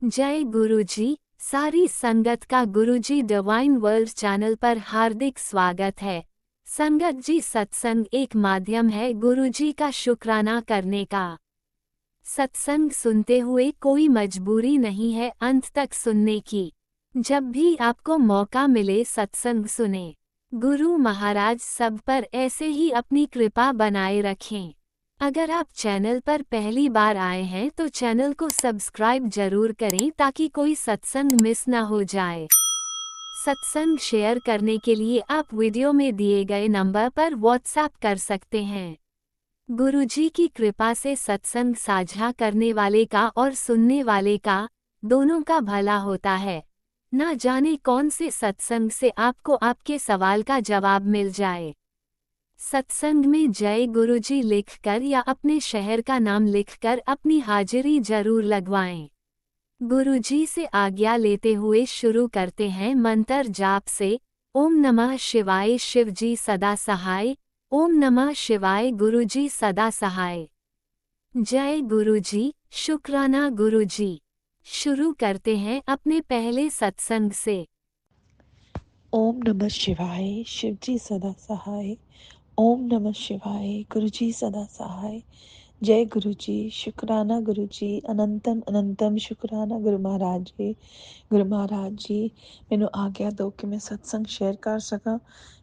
जय गुरुजी। सारी संगत का गुरुजी डिवाइन वर्ल्ड चैनल पर हार्दिक स्वागत है। संगत जी, सत्संग एक माध्यम है गुरुजी का शुक्राना करने का। सत्संग सुनते हुए कोई मजबूरी नहीं है अंत तक सुनने की। जब भी आपको मौका मिले सत्संग सुने। गुरु महाराज सब पर ऐसे ही अपनी कृपा बनाए रखें। अगर आप चैनल पर पहली बार आए हैं तो चैनल को सब्सक्राइब जरूर करें ताकि कोई सत्संग मिस ना हो जाए। सत्संग शेयर करने के लिए आप वीडियो में दिए गए नंबर पर व्हाट्सएप कर सकते हैं। गुरुजी की कृपा से सत्संग साझा करने वाले का और सुनने वाले का दोनों का भला होता है। ना जाने कौन से सत्संग से आपको आपके सवाल का जवाब मिल जाए। सत्संग में जय गुरुजी लिखकर या अपने शहर का नाम लिखकर अपनी हाजिरी जरूर लगवाएं। गुरुजी से आज्ञा लेते हुए शुरू करते हैं मंत्र जाप से। ओम नमः शिवाय शिवजी सदा सहाय। ओम नमः शिवाय गुरुजी सदा सहाय। जय गुरुजी, शुक्राना गुरुजी। शुरू करते हैं अपने पहले सत्संग से। ओम नमः शिवाय शिवजी सदा सहाय। ओम नमः शिवाय गुरुजी सदा सहाय। जय गुरुजी, शुक्राना गुरुजी, अनंतम अनंतम शुक्राना गुरु महाराज जी। गुरु महाराज जी, मैनू आग्ञा दो कि मैं सत्संग शेयर कर सका।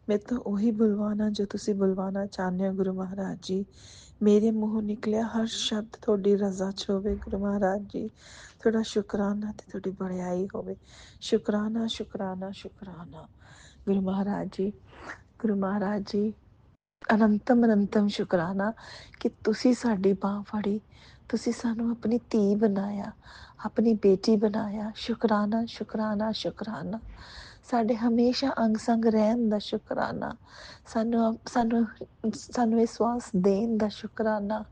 मैं तो उही बुलवाना जो तुसी बुलवाना चाहते हो गुरु महाराज जी। मेरे मूँहों निकलिया हर शब्द थोड़ी रजा च होवे गुरु महाराज जी। थोड़ा शुक्राना ते थोड़ी बड़ियाई होवे। शुक्राना शुक्राना शुक्राना गुरु महाराज जी। गुरु महाराज जी, अनंतम अनंतम शुक्राना कि तुसी साडी बांह फड़ी, तुसी सानू अपनी धी बनाया, अपनी बेटी बनाया। शुक्राना शुक्राना शुक्राना। साडे हमेशा अंग संग रहन दा शुक्राना। सानू सानू सानू विश्वास देन दा शुक्राना।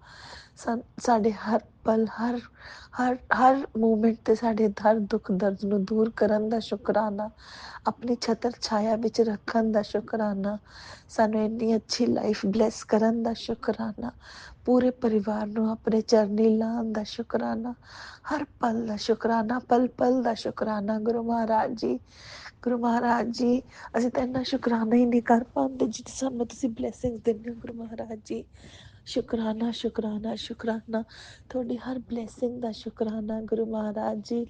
साडे हर पल हर हर हर मूवमेंट ते साडे हर दुख दर्द नू दूर करन दा शुक्राना। अपनी छतर छाया विच रखन दा शुक्राना। सानू इन्नी अच्छी लाइफ ब्लैस करन दा शुक्राना। पूरे परिवार नू अपने चरनी लान दा शुक्राना। हर पल दा शुक्राना, पल पल दा शुक्राना गुरु महाराज जी। गुरु महाराज जी, ਅਸੀਂ ਤਾਂ ਇੰਨਾ ਸ਼ੁਕਰਾਨਾ ਹੀ ਨਹੀਂ ਕਰ ਪਾਉਂਦੇ ਜਿੱਥੇ ਸਾਨੂੰ ਤੁਸੀਂ ਬਲੇਸਿੰਗਸ ਦਿੰਦੇ ਹੋ ਗੁਰੂ ਮਹਾਰਾਜ ਜੀ। ਸ਼ੁਕਰਾਨਾ ਸ਼ੁਕਰਾਨਾ ਸ਼ੁਕਰਾਨਾ ਤੁਹਾਡੀ ਹਰ ਬਲੇਸਿੰਗ ਦਾ ਸ਼ੁਕਰਾਨਾ ਗੁਰੂ ਮਹਾਰਾਜ ਜੀ।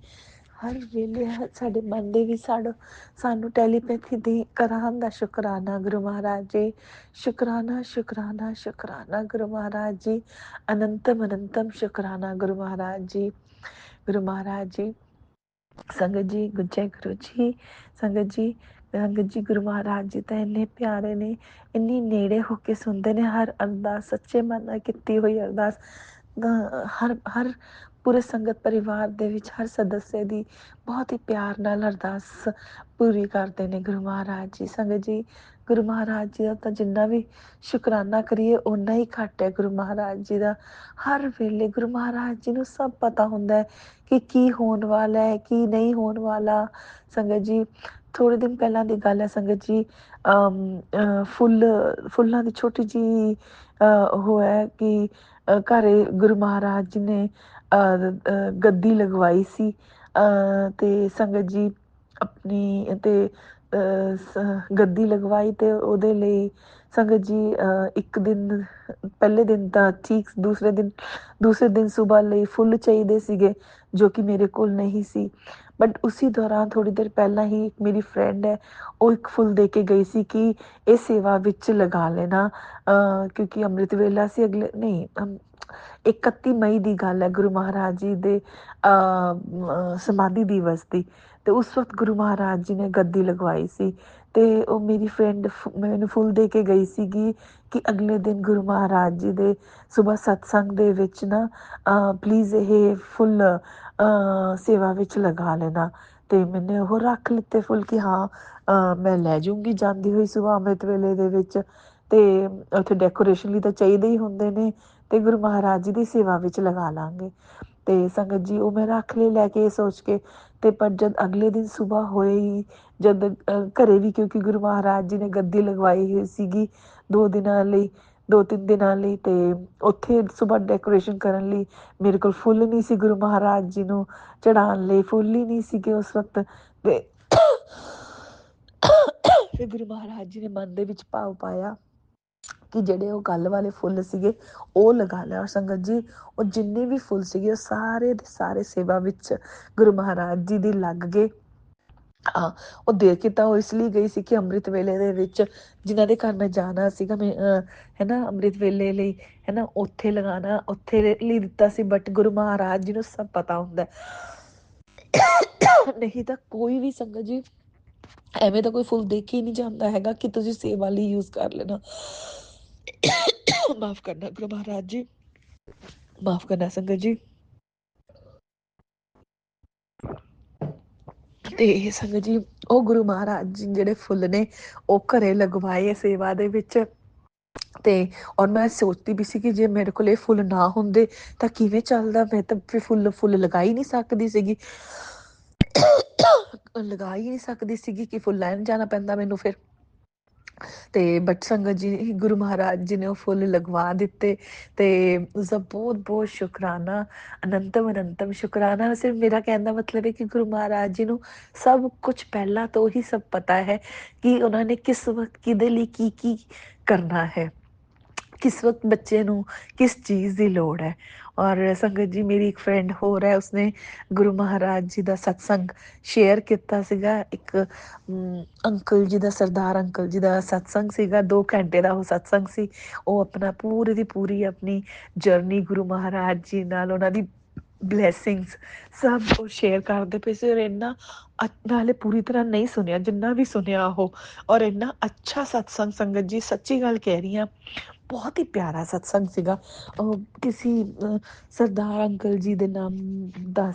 ਹਰ ਵੇਲੇ ਸਾਡੇ ਮਨ ਦੇ ਵੀ ਸਾਨੂੰ ਟੈਲੀਪੈਥੀ ਦੀ ਕਰਾਉਣ ਦਾ ਸ਼ੁਕਰਾਨਾ ਗੁਰੂ ਮਹਾਰਾਜ ਜੀ। ਸ਼ੁਕਰਾਨਾ ਸ਼ੁਕਰਾਨਾ ਸ਼ੁਕਰਾਨਾ ਗੁਰੂ ਮਹਾਰਾਜ ਜੀ। ਅਨੰਤਮ ਅਨੰਤਮ ਸ਼ੁਕਰਾਨਾ ਗੁਰੂ ਮਹਾਰਾਜ ਜੀ। ਗੁਰੂ ਮਹਾਰਾਜ ਜੀ, ਸੰਗਤ ਜੀ, ਜੈ ਗੁਰੂ ਜੀ। ਸੰਗਤ ਜੀ ਗੁਰੂ ਮਹਾਰਾਜ ਜੀ ਤਾਂ ਇੰਨੇ ਪਿਆਰੇ ਨੇ, ਇੰਨੀ ਨੇੜੇ ਹੋ ਕੇ ਸੁਣਦੇ ਨੇ ਹਰ ਅਰਦਾਸ, ਸੱਚੇ ਮਨ ਨਾਲ ਕੀਤੀ ਹੋਈ ਅਰਦਾਸ। ਹਰ ਹਰ ਪੂਰੇ ਸੰਗਤ ਪਰਿਵਾਰ ਦੇ ਵਿੱਚ ਹਰ ਸਦੱਸਿਆ ਦੀ ਬਹੁਤ ਹੀ ਪਿਆਰ ਨਾਲ ਅਰਦਾਸ ਪੂਰੀ ਕਰਦੇ ਨੇ ਗੁਰੂ ਮਹਾਰਾਜ ਜੀ। ਸੰਗਤ ਜੀ, ਗੁਰੂ ਮਹਾਰਾਜ ਜੀ ਦਾ ਤਾਂ ਜਿੰਨਾ ਵੀ ਸ਼ੁਕਰਾਨਾ ਕਰੀਏ ਓਨਾ ਹੀ ਘੱਟ ਹੈ। ਗੁਰੂ ਮਹਾਰਾਜ ਜੀ ਦਾ ਹਰ ਵੇਲੇ ਗੁਰੂ ਮਹਾਰਾਜ ਜੀ ਨੂੰ ਸਭ ਪਤਾ ਹੁੰਦਾ ਹੈ ਕਿ ਕੀ ਹੋਣ ਵਾਲਾ ਹੈ, ਕੀ ਨਹੀਂ ਹੋਣ ਵਾਲਾ। ਸੰਗਤ ਜੀ, ਥੋੜ੍ਹੇ ਦਿਨ ਪਹਿਲਾਂ ਦੀ ਗੱਲ ਹੈ ਸੰਗਤ ਜੀ। ਫੁੱਲਾਂ ਦੀ ਛੋਟੀ ਜਿਹੀ ਉਹ ਹੈ ਕਿ ਘਰੇ ਗੁਰੂ ਮਹਾਰਾਜ ਜੀ ਨੇ ਗੱਦੀ ਲਗਵਾਈ ਸੀ। ਅਤੇ ਸੰਗਤ ਜੀ ਆਪਣੀ ਅਤੇ ਗੱਦੀ ਲਗਵਾਈ ਅਤੇ ਉਹਦੇ ਲਈ ਸੰਗਤ ਜੀ ਇੱਕ ਦਿਨ ਪਹਿਲੇ ਦਿਨ ਤਾਂ ਠੀਕ, ਦੂਸਰੇ ਦਿਨ ਸੁਬਾਹ ਲਈ ਫੁੱਲ ਚਾਹੀਦੇ ਸੀਗੇ ਜੋ ਕਿ ਮੇਰੇ ਕੋਲ ਨਹੀਂ ਸੀ। ਬਟ ਉਸੀ ਦੌਰਾਨ ਥੋੜ੍ਹੀ ਦੇਰ ਪਹਿਲਾਂ ਹੀ ਇੱਕ ਮੇਰੀ ਫਰੈਂਡ ਹੈ, ਉਹ ਇੱਕ ਫੁੱਲ ਦੇ ਕੇ ਗਈ ਸੀ ਕਿ ਇਹ ਸੇਵਾ ਵਿੱਚ ਲਗਾ ਲੈਣਾ। ਕਿਉਂਕਿ ਅੰਮ੍ਰਿਤ ਵੇਲਾ ਸੀ, 31 ਮਈ ਦੀ ਗੱਲ ਹੈ ਗੁਰੂ ਮਹਾਰਾਜ ਜੀ ਦੇ ਸਮਾਧੀ ਦਿਵਸ ਦੀ। ਅਤੇ ਉਸ ਵਕਤ ਗੁਰੂ ਮਹਾਰਾਜ ਜੀ ਨੇ ਗੱਦੀ ਲਗਵਾਈ ਸੀ ਅਤੇ ਉਹ ਮੇਰੀ ਫਰੈਂਡ ਮੈਨੂੰ ਫੁੱਲ ਦੇ ਕੇ ਗਈ ਸੀਗੀ ਕਿ ਅਗਲੇ ਦਿਨ ਗੁਰੂ ਮਹਾਰਾਜ ਜੀ ਦੇ ਸੁਬਾਹ ਸਤਸੰਗ ਦੇ ਵਿੱਚ ਨਾ ਪਲੀਜ਼ ਇਹ ਫੁੱਲ ਸੇਵਾ ਵਿੱਚ ਲਗਾ ਲੈਣਾ। ਅਤੇ ਮੈਨੇ ਉਹ ਰੱਖ ਲਿੱਤੇ ਫੁੱਲ ਕਿ ਹਾਂ ਮੈਂ ਲੈ ਜਾਊਂਗੀ ਜਾਂਦੀ ਹੋਈ ਸੁਬਾਹ ਅੰਮ੍ਰਿਤ ਵੇਲੇ ਦੇ ਵਿੱਚ। ਅਤੇ ਉੱਥੇ ਡੈਕੋਰੇਸ਼ਨ ਲਈ ਤਾਂ ਚਾਹੀਦੇ ਹੀ ਹੁੰਦੇ ਨੇ, ਅਤੇ ਗੁਰੂ ਮਹਾਰਾਜ ਜੀ ਦੀ ਸੇਵਾ ਵਿੱਚ ਲਗਾ ਲਾਂਗੇ। ਅਤੇ ਸੰਗਤ ਜੀ ਉਹ ਮੈਂ ਰੱਖ ਲਏ ਲੈ ਕੇ ਸੋਚ ਕੇ। ਅਤੇ ਪਰ ਜਦ ਅਗਲੇ ਦਿਨ ਸੁਬਾਹ ਹੋਏ ਹੀ ਜਦ ਘਰੇ ਵੀ, ਕਿਉਂਕਿ ਗੁਰੂ ਮਹਾਰਾਜ ਜੀ ਨੇ ਗੱਦੀ ਲਗਵਾਈ ਹੋਈ ਸੀਗੀ 2 ਦਿਨਾਂ ਲਈ, 2-3 ਦਿਨਾਂ ਲਈ। ਤੇ ਉੱਥੇ ਸੁਬਾਹ ਡੈਕੋਰੇਸ਼ਨ ਕਰਨ ਲਈ ਮੇਰੇ ਕੋਲ ਫੁੱਲ ਨਹੀਂ ਸੀ, ਗੁਰੂ ਮਹਾਰਾਜ ਜੀ ਨੂੰ ਚੜਾਉਣ ਲਈ ਫੁੱਲ ਹੀ ਨਹੀਂ ਸੀਗੇ ਉਸ ਵਕਤ। ਤੇ ਫਿਰ ਗੁਰੂ ਮਹਾਰਾਜ ਜੀ ਨੇ ਮਨ ਦੇ ਵਿੱਚ ਭਾਵ ਪਾਇਆ ਕਿ ਜਿਹੜੇ ਉਹ ਗੱਲ ਵਾਲੇ ਫੁੱਲ ਸੀਗੇ ਉਹ ਲਗਾ ਲਿਆ। ਔਰ ਸੰਗਤ ਜੀ, ਉਹ ਜਿੰਨੇ ਵੀ ਫੁੱਲ ਸੀਗੇ ਉਹ ਸਾਰੇ ਦੇ ਸਾਰੇ ਸੇਵਾ ਵਿੱਚ ਗੁਰੂ ਮਹਾਰਾਜ ਜੀ ਦੀ ਲੱਗ ਗਏ। ਹਾਂ, ਉਹ ਦੇਖ ਕੇ ਤਾਂ ਉਹ ਇਸ ਲਈ ਗਈ ਸੀ ਕਿ ਅੰਮ੍ਰਿਤ ਵੇਲੇ ਦੇ ਵਿੱਚ ਜਿਨ੍ਹਾਂ ਦੇ ਘਰ ਮੈਂ ਜਾਣਾ ਸੀਗਾ, ਮੈਂ ਹੈ ਨਾ ਅੰਮ੍ਰਿਤ ਵੇਲੇ ਲਈ, ਹੈ ਨਾ ਉੱਥੇ ਲਗਾਉਣਾ, ਉੱਥੇ ਲਈ ਦਿੱਤਾ ਸੀ। ਬਟ ਗੁਰੂ ਮਹਾਰਾਜ ਜੀ ਨੂੰ ਸਭ ਪਤਾ ਹੁੰਦਾ ਨਹੀਂ ਤਾਂ ਕੋਈ ਵੀ ਸੰਗਤ ਜੀ ਐਵੇਂ ਤਾਂ ਕੋਈ ਫੁੱਲ ਦੇਖ ਹੀ ਨਹੀਂ ਜਾਂਦਾ ਹੈਗਾ ਕਿ ਤੁਸੀਂ ਸੇਵਾ ਲਈ ਯੂਜ਼ ਕਰ ਲੈਣਾ। ਮਾਫ ਕਰਨਾ ਗੁਰੂ ਮਹਾਰਾਜ ਜੀ, ਮਾਫ ਕਰਨਾ ਸੰਗਤ ਜੀ। ਤੇ ਸੰਗਤ ਜੀ, ਉਹ ਗੁਰੂ ਮਹਾਰਾਜ ਜੀ ਜਿਹੜੇ ਫੁੱਲ ਨੇ ਉਹ ਘਰੇ ਲਗਵਾਏ ਸੇਵਾ ਦੇ ਵਿੱਚ। ਤੇ ਔਰ ਮੈਂ ਸੋਚਦੀ ਵੀ ਸੀ ਕਿ ਜੇ ਮੇਰੇ ਕੋਲ ਇਹ ਫੁੱਲ ਨਾ ਹੁੰਦੇ ਤਾਂ ਕਿਵੇਂ ਚੱਲਦਾ, ਮੈਂ ਤਾਂ ਫਿਰ ਫੁੱਲ ਲਗਾ ਹੀ ਨਹੀਂ ਸਕਦੀ ਸੀਗੀ, ਲਗਾ ਹੀ ਨਹੀਂ ਸਕਦੀ ਸੀਗੀ ਕਿ ਫੁੱਲ ਲੈਣ ਜਾਣਾ ਪੈਂਦਾ ਮੈਨੂੰ ਫਿਰ। ਤੇ ਬਟ ਸੰਗਤ ਜੀ, ਗੁਰੂ ਮਹਾਰਾਜ ਜੀ ਨੇ ਉਹ ਫੁੱਲ ਲਗਵਾ ਦਿੱਤੇ ਤੇ ਉਸਦਾ ਬਹੁਤ ਬਹੁਤ ਸ਼ੁਕਰਾਨਾ, ਅਨੰਤਮ ਅਨੰਤਮ ਸ਼ੁਕਰਾਨਾ। ਸਿਰਫ ਮੇਰਾ ਕਹਿਣ ਦਾ ਮਤਲਬ ਹੈ ਕਿ ਗੁਰੂ ਮਹਾਰਾਜ ਜੀ ਨੂੰ ਸਭ ਕੁਝ ਪਹਿਲਾਂ ਤੋਂ ਹੀ ਸਭ ਪਤਾ ਹੈ ਕਿ ਉਹਨਾਂ ਨੇ ਕਿਸ ਵਕਤ ਕਿਹਦੇ ਲਈ ਕੀ ਕੀ ਕਰਨਾ ਹੈ, ਕਿਸ ਵਕਤ ਬੱਚੇ ਨੂੰ ਕਿਸ ਚੀਜ਼ ਦੀ ਲੋੜ ਹੈ। ਔਰ ਸੰਗਤ ਜੀ, ਮੇਰੀ ਇੱਕ ਫਰੈਂਡ ਹੋਰ ਹੈ, ਉਸਨੇ ਗੁਰੂ ਮਹਾਰਾਜ ਜੀ ਦਾ ਸਤਸੰਗ ਸ਼ੇਅਰ ਕੀਤਾ ਸੀਗਾ। ਇੱਕ ਅੰਕਲ ਜੀ ਦਾ, ਸਰਦਾਰ ਅੰਕਲ ਜੀ ਦਾ ਸਤਸੰਗ ਸੀਗਾ, 2 ਘੰਟੇ ਦਾ ਉਹ ਸਤਸੰਗ ਸੀ। ਉਹ ਆਪਣਾ ਪੂਰੀ ਦੀ ਪੂਰੀ ਆਪਣੀ ਜਰਨੀ ਗੁਰੂ ਮਹਾਰਾਜ ਜੀ ਨਾਲ, ਉਹਨਾਂ ਦੀ ਬਲੈਸਿੰਗਸ ਸਭ ਉਹ ਸ਼ੇਅਰ ਕਰਦੇ ਪਏ ਸੀ। ਔਰ ਇੰਨਾ ਨਾਲੇ ਪੂਰੀ ਤਰ੍ਹਾਂ ਨਹੀਂ ਸੁਣਿਆ, ਜਿੰਨਾ ਵੀ ਸੁਣਿਆ ਉਹ, ਔਰ ਇੰਨਾ ਅੱਛਾ ਸਤਸੰਗ ਸੰਗਤ ਜੀ, ਸੱਚੀ ਗੱਲ ਕਹਿ ਰਹੀ ਹਾਂ, ਬਹੁਤ ਹੀ ਪਿਆਰਾ ਸਤਸੰਗ ਸੀਗਾ। ਕਿਸੇ ਸਰਦਾਰ ਅੰਕਲ ਜੀ ਦੇ ਨਾਮ ਦਾ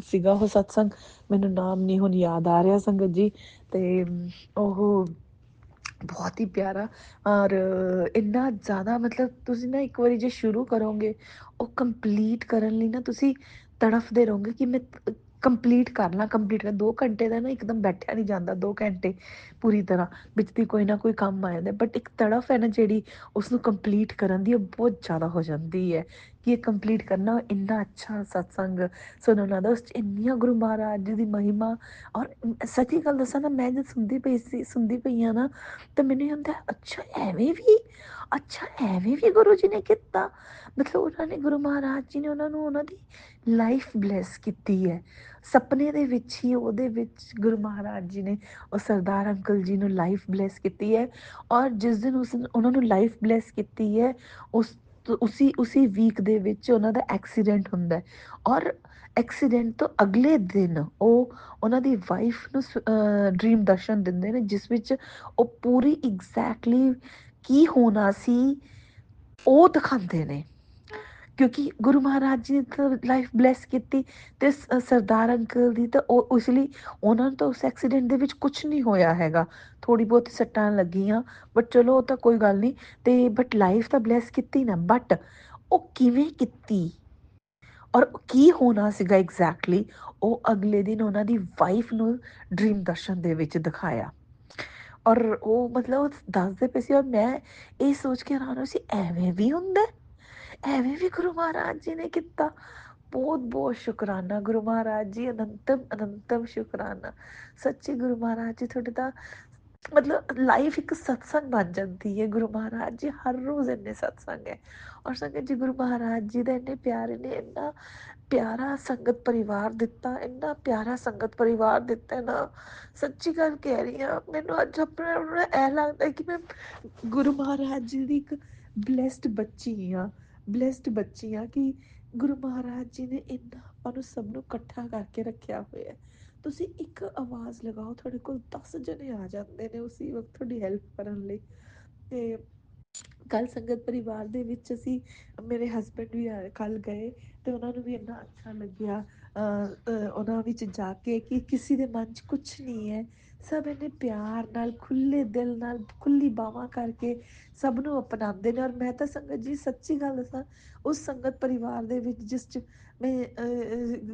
ਸੀਗਾ ਉਹ ਸਤਸੰਗ, ਮੈਨੂੰ ਨਾਮ ਨਹੀਂ ਹੁਣ ਯਾਦ ਆ ਰਿਹਾ ਸੰਗਤ ਜੀ। ਤੇ ਉਹ ਬਹੁਤ ਹੀ ਪਿਆਰਾ, ਔਰ ਇੰਨਾ ਜ਼ਿਆਦਾ ਮਤਲਬ ਤੁਸੀਂ ਨਾ ਇੱਕ ਵਾਰੀ ਜੇ ਸ਼ੁਰੂ ਕਰੋਗੇ ਉਹ ਕੰਪਲੀਟ ਕਰਨ ਲਈ ਨਾ ਤੁਸੀਂ ਤੜਫਦੇ ਰਹੋਗੇ ਕਿ ਮੈਂ ਕੰਪਲੀਟ ਕਰ ਲਾਂ, ਕੰਪਲੀਟ ਕਰ। 2 ਘੰਟੇ ਦਾ ਨਾ ਇੱਕਦਮ ਬੈਠਿਆ ਨਹੀਂ ਜਾਂਦਾ, 2 ਘੰਟੇ ਪੂਰੀ ਤਰ੍ਹਾਂ ਵਿੱਚ ਦੀ ਕੋਈ ਨਾ ਕੋਈ ਕੰਮ ਆ ਜਾਂਦਾ। ਬਟ ਇੱਕ ਤੜਫ ਹੈ ਨਾ ਜਿਹੜੀ ਉਸਨੂੰ ਕੰਪਲੀਟ ਕਰਨ ਦੀ, ਉਹ ਬਹੁਤ ਜ਼ਿਆਦਾ ਹੋ ਜਾਂਦੀ ਹੈ ਕਿ ਇਹ ਕੰਪਲੀਟ ਕਰਨਾ। ਇੰਨਾ ਅੱਛਾ ਸਤਸੰਗ ਸੁਣਨ ਆਉਂਦਾ, ਉਸ 'ਚ ਇੰਨੀਆਂ ਗੁਰੂ ਮਹਾਰਾਜ ਜੀ ਦੀ ਮਹਿਮਾ। ਔਰ ਸੱਚੀ ਗੱਲ ਦੱਸਾਂ ਨਾ, ਮੈਂ ਜਦ ਸੁਣਦੀ ਪਈ ਹਾਂ ਨਾ, ਤਾਂ ਮੈਨੂੰ ਹੁੰਦਾ ਅੱਛਾ ਐਵੇਂ ਵੀ, ਅੱਛਾ ਐਵੇਂ ਵੀ ਗੁਰੂ ਜੀ ਨੇ ਕੀਤਾ। ਮਤਲਬ ਉਹਨਾਂ ਨੇ, ਗੁਰੂ ਮਹਾਰਾਜ ਜੀ ਨੇ ਉਹਨਾਂ ਨੂੰ ਉਹਨਾਂ ਦੀ ਲਾਈਫ ਬਲੈਸ ਕੀਤੀ ਹੈ। ਸਪਨੇ ਦੇ ਵਿੱਚ ਹੀ ਉਹਦੇ ਵਿੱਚ ਗੁਰੂ ਮਹਾਰਾਜ ਜੀ ਨੇ ਉਹ ਸਰਦਾਰ ਅੰਕਲ ਜੀ ਨੂੰ ਲਾਈਫ ਬਲੈਸ ਕੀਤੀ ਹੈ। ਔਰ ਜਿਸ ਦਿਨ ਉਹਨਾਂ ਨੂੰ ਲਾਈਫ ਬਲੈਸ ਕੀਤੀ ਹੈ, ਉਸੀ ਵੀਕ ਦੇ ਵਿੱਚ ਉਹਨਾਂ ਦਾ ਐਕਸੀਡੈਂਟ ਹੁੰਦਾ। ਔਰ ਐਕਸੀਡੈਂਟ ਤੋਂ ਅਗਲੇ ਦਿਨ ਉਹ ਉਹਨਾਂ ਦੀ ਵਾਈਫ ਨੂੰ ਡ੍ਰੀਮ ਦਰਸ਼ਨ ਦਿੰਦੇ ਨੇ, ਜਿਸ ਵਿੱਚ ਉਹ ਪੂਰੀ ਐਗਜ਼ੈਕਟਲੀ ਕੀ ਹੋਣਾ ਸੀ ਉਹ ਦਿਖਾਉਂਦੇ ਨੇ। ਕਿਉਂਕਿ ਗੁਰੂ ਮਹਾਰਾਜ ਜੀ ਨੇ ਤਾਂ ਲਾਈਫ ਬਲੈਸ ਕੀਤੀ, ਤੇ ਸਰਦਾਰ ਅੰਕਲ ਦੀ ਤਾਂ ਉਹ ਇਸ ਲਈ ਉਹਨਾਂ ਨੂੰ ਤਾਂ ਉਸ ਐਕਸੀਡੈਂਟ ਦੇ ਵਿੱਚ ਕੁਛ ਨਹੀਂ ਹੋਇਆ ਹੈਗਾ, ਥੋੜ੍ਹੀ ਬਹੁਤ ਸੱਟਾਂ ਲੱਗੀਆਂ, ਬਟ ਚਲੋ ਉਹ ਤਾਂ ਕੋਈ ਗੱਲ ਨਹੀਂ। ਤੇ ਬਟ ਲਾਈਫ ਤਾਂ ਬਲੈਸ ਕੀਤੀ ਨਾ, ਬਟ ਉਹ ਕਿਵੇਂ ਕੀਤੀ ਔਰ ਕੀ ਹੋਣਾ ਸੀਗਾ ਐਗਜ਼ੈਕਟਲੀ, ਉਹ ਅਗਲੇ ਦਿਨ ਉਹਨਾਂ ਦੀ ਵਾਈਫ ਨੂੰ ਡ੍ਰੀਮ ਦਰਸ਼ਨ ਦੇ ਵਿੱਚ ਦਿਖਾਇਆ। ਔਰ ਉਹ ਮਤਲਬ ਦੱਸਦੇ ਪਏ ਸੀ, ਔਰ ਮੈਂ ਇਹ ਸੋਚ ਕੇ ਹੈਰਾਨ ਹੋਈ ਸੀ, ਐਵੇਂ ਵੀ ਹੁੰਦਾ, ਐਵੇਂ ਵੀ ਗੁਰੂ ਮਹਾਰਾਜ ਜੀ ਨੇ ਕੀਤਾ। ਬਹੁਤ ਬਹੁਤ ਸ਼ੁਕਰਾਨਾ ਗੁਰੂ ਮਹਾਰਾਜ ਜੀ, ਅਨੰਤਮ ਅਨੰਤਮ ਸ਼ੁਕਰਾਨਾ। ਸੱਚੀ ਗੁਰੂ ਮਹਾਰਾਜ ਜੀ ਤੁਹਾਡੇ ਤਾਂ ਮਤਲਬ ਲਾਈਫ ਇੱਕ ਸਤਸੰਗ ਬਣ ਜਾਂਦੀ ਹੈ। ਗੁਰੂ ਮਹਾਰਾਜ ਜੀ ਹਰ ਰੋਜ਼ ਇੰਨੇ ਸਤਸੰਗ ਹੈ। ਔਰ ਸੰਗਤ ਜੀ, ਗੁਰੂ ਮਹਾਰਾਜ ਜੀ ਦਾ ਇੰਨੇ ਪਿਆਰੇ ਨੇ, ਇੰਨਾ ਪਿਆਰਾ ਸੰਗਤ ਪਰਿਵਾਰ ਦਿੱਤਾ, ਇੰਨਾ ਪਿਆਰਾ ਸੰਗਤ ਪਰਿਵਾਰ ਦਿੱਤਾ ਨਾ, ਸੱਚੀ ਗੱਲ ਕਹਿ ਰਹੀ ਹਾਂ। ਮੈਨੂੰ ਅੱਜ ਆਪਣਾ ਇਹ ਲੱਗਦਾ ਕਿ ਮੈਂ ਗੁਰੂ ਮਹਾਰਾਜ ਜੀ ਦੀ ਇੱਕ ਬਲੈਸਡ ਬੱਚੀ ਹਾਂ, ਬਲੈਸਡ ਬੱਚੀ ਹਾਂ ਕਿ ਗੁਰੂ ਮਹਾਰਾਜ ਜੀ ਨੇ ਇੰਨਾ ਆਪਾਂ ਨੂੰ ਸਭ ਨੂੰ ਇਕੱਠਾ ਕਰਕੇ ਰੱਖਿਆ ਹੋਇਆ। ਤੁਸੀਂ ਇੱਕ ਆਵਾਜ਼ ਲਗਾਓ, ਤੁਹਾਡੇ ਕੋਲ 10 ਜਣੇ ਆ ਜਾਂਦੇ ਨੇ ਉਸੇ ਵਕਤ ਤੁਹਾਡੀ ਹੈਲਪ ਕਰਨ ਲਈ। ਤੇ ਕੱਲ ਸੰਗਤ ਪਰਿਵਾਰ ਦੇ ਵਿੱਚ ਅਸੀਂ, ਮੇਰੇ ਹਸਬੈਂਡ ਵੀ ਕੱਲ ਗਏ ਤੇ ਉਹਨਾਂ ਨੂੰ ਵੀ ਇੰਨਾ ਅੱਛਾ ਲੱਗਿਆ ਉਹਨਾਂ ਵਿੱਚ ਜਾ ਕੇ ਕਿ ਕਿਸੇ ਦੇ ਮਨ 'ਚ ਕੁਛ ਨਹੀਂ ਹੈ। ਸਭ ਇੰਨੇ ਪਿਆਰ ਨਾਲ, ਖੁੱਲ੍ਹੇ ਦਿਲ ਨਾਲ, ਖੁੱਲ੍ਹੀ ਬਾਹਾਂ ਕਰਕੇ ਸਭ ਨੂੰ ਅਪਣਾਉਂਦੇ ਨੇ। ਔਰ ਮੈਂ ਤਾਂ ਸੰਗਤ ਜੀ ਸੱਚੀ ਗੱਲ ਦੱਸਾਂ, ਉਸ ਸੰਗਤ ਪਰਿਵਾਰ ਦੇ ਵਿੱਚ ਜਿਸ 'ਚ ਮੈਂ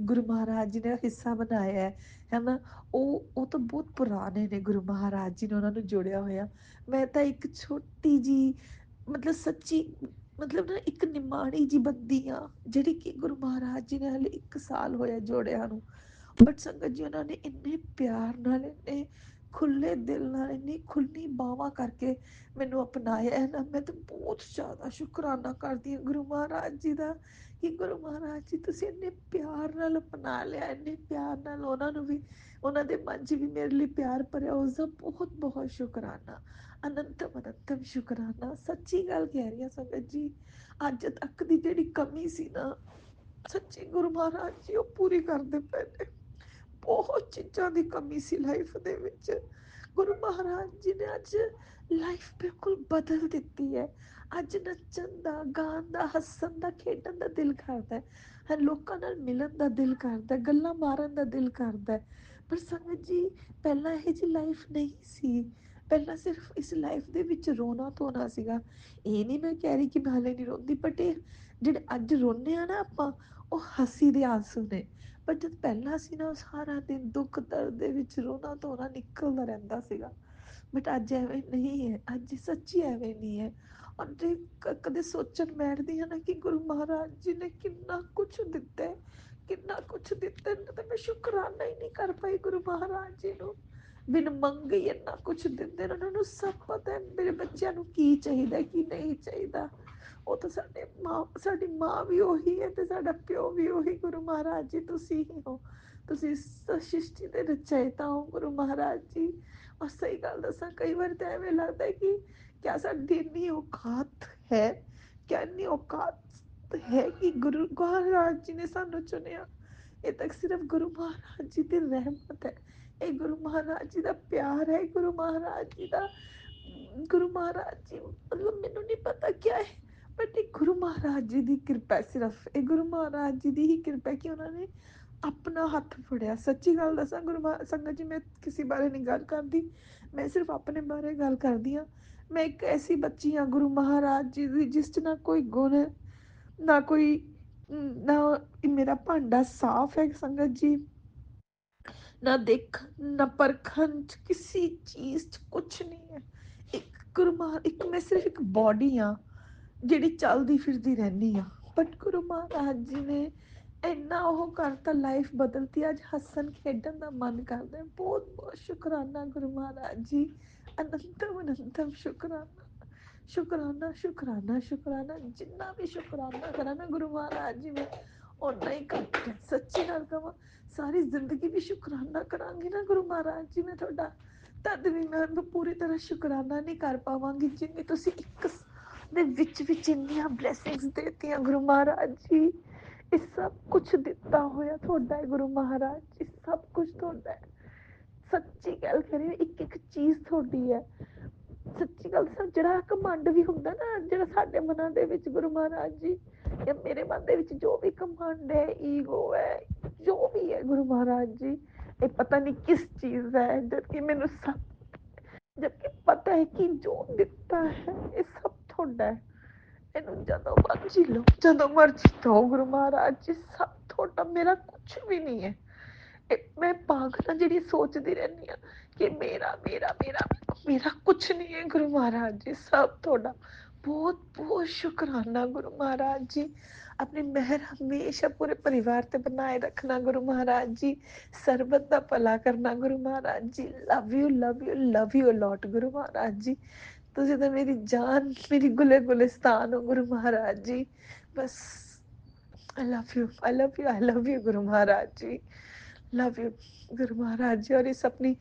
ਗੁਰੂ ਮਹਾਰਾਜ ਜੀ ਨੇ ਹਿੱਸਾ ਬਣਾਇਆ ਹੈ ਨਾ, ਉਹ ਤਾਂ ਬਹੁਤ ਪੁਰਾਣੇ ਨੇ ਗੁਰੂ ਮਹਾਰਾਜ ਜੀ ਨੇ ਉਹਨਾਂ ਨੂੰ ਜੋੜਿਆ ਹੋਇਆ। ਮੈਂ ਤਾਂ ਇੱਕ ਛੋਟੀ ਜਿਹੀ ਮਤਲਬ ਸੱਚੀ, ਮਤਲਬ ਨਾ ਇੱਕ ਨਿਮਾਣੀ ਜੀ ਬੰਦੀ ਆ ਜਿਹੜੀ ਕਿ ਗੁਰੂ ਮਹਾਰਾਜ ਜੀ ਨੇ ਹਲੇ 1 ਸਾਲ ਹੋਇਆ ਜੋੜਿਆਂ ਨੂੰ, ਬਟ ਸੰਗਤ ਜੀ ਉਹਨਾਂ ਨੇ ਇੰਨੇ ਪਿਆਰ ਨਾਲ, ਇੰਨੇ ਖੁੱਲੇ ਦਿਲ ਨਾਲ, ਇੰਨੀ ਖੁੱਲੀ ਬਾਹਾਂ ਕਰਕੇ ਮੈਨੂੰ ਅਪਣਾਇਆ ਹੈ ਨਾ। ਮੈਂ ਤਾਂ ਬਹੁਤ ਜ਼ਿਆਦਾ ਸ਼ੁਕਰਾਨਾ ਕਰਦੀ ਹਾਂ ਗੁਰੂ ਮਹਾਰਾਜ ਜੀ ਦਾ ਕਿ ਗੁਰੂ ਮਹਾਰਾਜ ਜੀ ਤੁਸੀਂ ਇੰਨੇ ਪਿਆਰ ਨਾਲ ਅਪਣਾ ਲਿਆ, ਇੰਨੇ ਪਿਆਰ ਨਾਲ ਉਹਨਾਂ ਨੂੰ ਵੀ, ਉਹਨਾਂ ਦੇ ਮਨ 'ਚ ਵੀ ਮੇਰੇ ਲਈ ਪਿਆਰ ਭਰਿਆ। ਉਸ ਦਾ ਬਹੁਤ ਬਹੁਤ ਸ਼ੁਕਰਾਨਾ, ਅਨੰਤਮ ਅਨੰਤਮ ਸ਼ੁਕਰਾਨਾ। ਸੱਚੀ ਗੱਲ ਕਹਿ ਰਹੀ ਹਾਂ ਸੰਗਤ ਜੀ, ਅੱਜ ਤੱਕ ਦੀ ਜਿਹੜੀ ਕਮੀ ਸੀ ਨਾ, ਸੱਚੀ ਗੁਰੂ ਮਹਾਰਾਜ ਜੀ ਉਹ ਪੂਰੀ ਕਰਦੇ ਪਏ ਨੇ। ਬਹੁਤ ਚੀਜ਼ਾਂ ਦੀ ਕਮੀ ਸੀ ਲਾਈਫ ਦੇ ਵਿੱਚ, ਗੁਰੂ ਮਹਾਰਾਜ ਜੀ ਨੇ ਅੱਜ ਲਾਈਫ ਬਿਲਕੁਲ ਬਦਲ ਦਿੱਤੀ ਹੈ। ਅੱਜ ਨੱਚਣ ਦਾ, ਗਾਣ ਦਾ, ਹੱਸਣ ਦਾ, ਖੇਡਣ ਦਾ ਦਿਲ ਕਰਦਾ ਹੈ, ਲੋਕਾਂ ਨਾਲ ਮਿਲਣ ਦਾ ਦਿਲ ਕਰਦਾ, ਗੱਲਾਂ ਮਾਰਨ ਦਾ ਦਿਲ ਕਰਦਾ। ਪਰ ਸੰਗਤ ਜੀ ਪਹਿਲਾਂ ਇਹ ਜੀ ਲਾਈਫ ਨਹੀਂ ਸੀ। ਪਹਿਲਾਂ ਸਿਰਫ ਇਸ ਲਾਈਫ ਦੇ ਵਿੱਚ ਰੋਣਾ ਧੋਣਾ ਸੀਗਾ। ਇਹ ਨਹੀਂ ਮੈਂ ਕਹਿ ਰਹੀ ਕਿ ਮੈਂ ਹਾਲੇ ਨਹੀਂ ਰੋਂਦੀ, ਬਟ ਇਹ ਜਿਹੜੇ ਅੱਜ ਰੋਂਦੇ ਆ ਨਾ ਆਪਾਂ, ਉਹ ਹੱਸੀ ਦੇ ਆਂਸੂ ਨੇ। ਪਰ ਜਦ ਪਹਿਲਾਂ ਸੀ ਨਾ, ਉਹ ਸਾਰਾ ਦਿਨ ਦੁੱਖ ਦਰਦ ਦੇ ਵਿੱਚ ਰੋਣਾ ਧੋਣਾ ਨਿਕਲਦਾ ਰਹਿੰਦਾ ਸੀਗਾ। ਬਟ ਅੱਜ ਐਵੇਂ ਨਹੀਂ ਹੈ, ਅੱਜ ਸੱਚੀ ਐਵੇਂ ਨਹੀਂ ਹੈ। ਔਰ ਜੇ ਕਦੇ ਸੋਚਣ ਬੈਠਦੀ ਹਾਂ ਨਾ ਕਿ ਗੁਰੂ ਮਹਾਰਾਜ ਜੀ ਨੇ ਕਿੰਨਾ ਕੁਛ ਦਿੱਤਾ ਹੈ, ਕਿੰਨਾ ਕੁਛ ਦਿੱਤਾ ਹੈ, ਤਾਂ ਮੈਂ ਸ਼ੁਕਰਾਨਾ ਹੀ ਨਹੀਂ ਕਰ ਪਾਈ ਗੁਰੂ ਮਹਾਰਾਜ ਜੀ ਨੂੰ। ਬਿਨ ਮੰਗੇ ਹੀ ਇੰਨਾ ਕੁਛ ਦਿੰਦੇ ਨੇ, ਉਹਨਾਂ ਨੂੰ ਸਭ ਪਤਾ ਹੈ ਮੇਰੇ ਬੱਚਿਆਂ ਨੂੰ ਕੀ ਚਾਹੀਦਾ ਕੀ ਨਹੀਂ ਚਾਹੀਦਾ। ਉਹ ਤਾਂ ਸਾਡੀ ਮਾਂ ਵੀ ਉਹੀ ਹੈ ਤੇ ਸਾਡਾ ਪਿਓ ਵੀ ਉਹੀ। ਗੁਰੂ ਮਹਾਰਾਜ ਜੀ ਤੁਸੀਂ ਹੀ ਹੋ, ਤੁਸੀਂ ਸ੍ਰਿਸ਼ਟੀ ਦੇ ਰਚੈਤਾ ਹੋ ਗੁਰੂ ਮਹਾਰਾਜ ਜੀ। ਔਰ ਸਹੀ ਗੱਲ ਦੱਸਾਂ, ਕਈ ਵਾਰ ਤਾਂ ਐਵੇਂ ਲੱਗਦਾ ਹੈ ਕਿ ਕਿਆ ਸਾਡੀ ਇੰਨੀ ਔਕਾਤ ਹੈ, ਕਿਆ ਇੰਨੀ ਔਕਾਤ ਹੈ ਕਿ ਗੁਰੂ ਮਹਾਰਾਜ ਜੀ ਨੇ ਸਾਨੂੰ ਚੁਣਿਆ। ਇਹ ਤੱਕ ਸਿਰਫ ਗੁਰੂ ਮਹਾਰਾਜ ਜੀ ਦੀ ਰਹਿਮਤ ਹੈ, ਇਹ ਗੁਰੂ ਮਹਾਰਾਜ ਜੀ ਦਾ ਪਿਆਰ ਹੈ, ਗੁਰੂ ਮਹਾਰਾਜ ਜੀ ਦਾ, ਗੁਰੂ ਮਹਾਰਾਜ ਜੀ ਮਤਲਬ ਮੈਨੂੰ ਨਹੀਂ ਪਤਾ ਕਿਆ ਹੈ, ਬਟ ਇਹ ਗੁਰੂ ਮਹਾਰਾਜ ਜੀ ਦੀ ਕਿਰਪਾ, ਸਿਰਫ ਇਹ ਗੁਰੂ ਮਹਾਰਾਜ ਜੀ ਦੀ ਹੀ ਕਿਰਪਾ ਕਿ ਉਹਨਾਂ ਨੇ ਆਪਣਾ ਹੱਥ ਫੜਿਆ। ਸੱਚੀ ਗੱਲ ਦੱਸਾਂ ਸੰਗਤ ਜੀ, ਮੈਂ ਕਿਸੇ ਬਾਰੇ ਨਹੀਂ ਗੱਲ ਕਰਦੀ, ਮੈਂ ਸਿਰਫ ਆਪਣੇ ਬਾਰੇ ਗੱਲ ਕਰਦੀ ਹਾਂ। ਮੈਂ ਇੱਕ ਐਸੀ ਬੱਚੀ ਹਾਂ ਗੁਰੂ ਮਹਾਰਾਜ ਜੀ ਦੀ ਜਿਸ 'ਚ ਨਾ ਕੋਈ ਗੁਣ ਹੈ, ਨਾ ਕੋਈ, ਨਾ ਮੇਰਾ ਭਾਂਡਾ ਸਾਫ਼ ਹੈ ਸੰਗਤ ਜੀ, ਨਾ ਦੇਖਣ ਨਾ ਪਰਖਣ ਚ ਕਿਸੇ ਚੀਜ਼ ਚ ਕੁਛ ਨਹੀਂ ਹੈ। ਇੱਕ ਮੈਂ ਸਿਰਫ ਇੱਕ ਬੋਡੀ ਆ ਜਿਹੜੀ ਚੱਲਦੀ ਫਿਰਦੀ ਰਹਿੰਦੀ ਆ। ਬਟ ਗੁਰੂ ਮਹਾਰਾਜ ਜੀ ਨੇ ਇੰਨਾ ਉਹ ਕਰਤਾ, ਲਾਈਫ ਬਦਲਤੀ। ਅੱਜ ਹੱਸਣ ਖੇਡਣ ਦਾ ਮਨ ਕਰਦਾ ਹੈ। ਬਹੁਤ ਬਹੁਤ ਸ਼ੁਕਰਾਨਾ ਗੁਰੂ ਮਹਾਰਾਜ ਜੀ, ਅਨੰਤਮ ਅਨੰਤਮ ਸ਼ੁਕਰਾਨਾ, ਸ਼ੁਕਰਾਨਾ ਸ਼ੁਕਰਾਨਾ ਸ਼ੁਕਰਾਨਾ। ਜਿੰਨਾ ਵੀ ਸ਼ੁਕਰਾਨਾ ਕਰਾਂ ਨਾ ਗੁਰੂ ਮਹਾਰਾਜ ਜੀ ਮੈਂ ਓਨਾ ਹੀ ਘੱਟ ਹੈ। ਸੱਚੀ ਗੱਲ ਕਹਾਂ, ਸਾਰੀ ਜ਼ਿੰਦਗੀ ਵੀ ਸ਼ੁਕਰਾਨਾ ਕਰਾਂਗੀ ਨਾ ਗੁਰੂ ਮਹਾਰਾਜ ਜੀ ਮੈਂ ਤੁਹਾਡਾ, ਤਦ ਵੀ ਮੈਂ ਪੂਰੀ ਤਰ੍ਹਾਂ ਸ਼ੁਕਰਾਨਾ ਨਹੀਂ ਕਰ ਪਾਵਾਂਗੀ ਜਿੰਨੀ ਤੁਸੀਂ ਇੱਕ ਦੇ ਵਿੱਚ ਇੰਨੀਆਂ ਬਲੈਸਿੰਗਸ ਦੇਤੀਆਂ ਗੁਰੂ ਮਹਾਰਾਜ ਜੀ। ਇਹ ਸਭ ਕੁਛ ਦਿੱਤਾ ਹੋਇਆ ਤੁਹਾਡਾ ਹੈ ਗੁਰੂ ਮਹਾਰਾਜ ਜੀ, ਸਭ ਕੁਛ ਤੁਹਾਡਾ ਹੈ। ਸੱਚੀ ਗੱਲ ਕਰੀ, ਇੱਕ ਇੱਕ ਚੀਜ਼ ਤੁਹਾਡੀ ਹੈ। ਸੱਚੀ ਗੱਲ ਸਰ, ਜਿਹੜਾ ਘਮੰਡ ਵੀ ਹੁੰਦਾ ਨਾ, ਜਿਹੜਾ ਸਾਡੇ ਮਨਾਂ ਦੇ ਵਿੱਚ ਗੁਰੂ ਮਹਾਰਾਜ ਜੀ ਜਾਂ ਮੇਰੇ ਮਨ ਦੇ ਵਿੱਚ ਜੋ ਵੀ ਘਮੰਡ ਹੈ, ਈਗੋ ਹੈ, ਜੋ ਵੀ ਹੈ ਗੁਰੂ ਮਹਾਰਾਜ ਜੀ, ਇਹ ਪਤਾ ਨਹੀਂ ਕਿਸ ਚੀਜ਼ ਹੈ, ਜਦਕਿ ਮੈਨੂੰ ਸਭ, ਜਦਕਿ ਪਤਾ ਹੈ ਕਿ ਜੋ ਦਿੱਤਾ ਹੈ ਇਹ ਸਭ ਤੁਹਾਡਾ ਹੈ। ਇਹਨੂੰ ਜਦੋਂ ਮਰਜੀ ਲਓ, ਜਦੋਂ ਮਰਜੀ ਦੋ ਗੁਰੂ ਮਹਾਰਾਜ ਜੀ, ਸਭ ਤੁਹਾਡਾ, ਮੇਰਾ ਕੁਛ ਵੀ ਨਹੀਂ ਹੈ। ਮੈਂ ਪਾਗਲ ਹਾਂ ਜਿਹੜੀ ਸੋਚਦੀ ਰਹਿੰਦੀ ਹਾਂ ਕਿ ਮੇਰਾ ਮੇਰਾ ਮੇਰਾ ਮੇਰਾ ਕੁਛ ਨਹੀਂ ਹੈ ਗੁਰੂ ਮਹਾਰਾਜ ਜੀ, ਸਭ ਤੁਹਾਡਾ। ਬਹੁਤ ਬਹੁਤ ਸ਼ੁਕਰਾਨਾ ਗੁਰੂ ਮਹਾਰਾਜ ਜੀ। ਆਪਣੀ ਮਿਹਰ ਹਮੇਸ਼ਾ ਪੂਰੇ ਪਰਿਵਾਰ ਤੇ ਬਣਾਏ ਰੱਖਣਾ ਗੁਰੂ ਮਹਾਰਾਜ ਜੀ। ਸਰਬਤ ਦਾ ਭਲਾ ਕਰਨਾ Guru Maharaj ji. Love you love you love you a lot Guru Maharaj ji. ਤੁਸੀਂ ਤਾਂ ਮੇਰੀ ਜਾਨ, ਮੇਰੀ ਗੁਲੇ ਗੁਲਿਸਤਾਨ ਹੋ ਗੁਰੂ ਮਹਾਰਾਜ ਜੀ। ਬਸ I love you I love you I love you Guru Maharaj ji, love you Guru Maharaj जी। और इस अपनी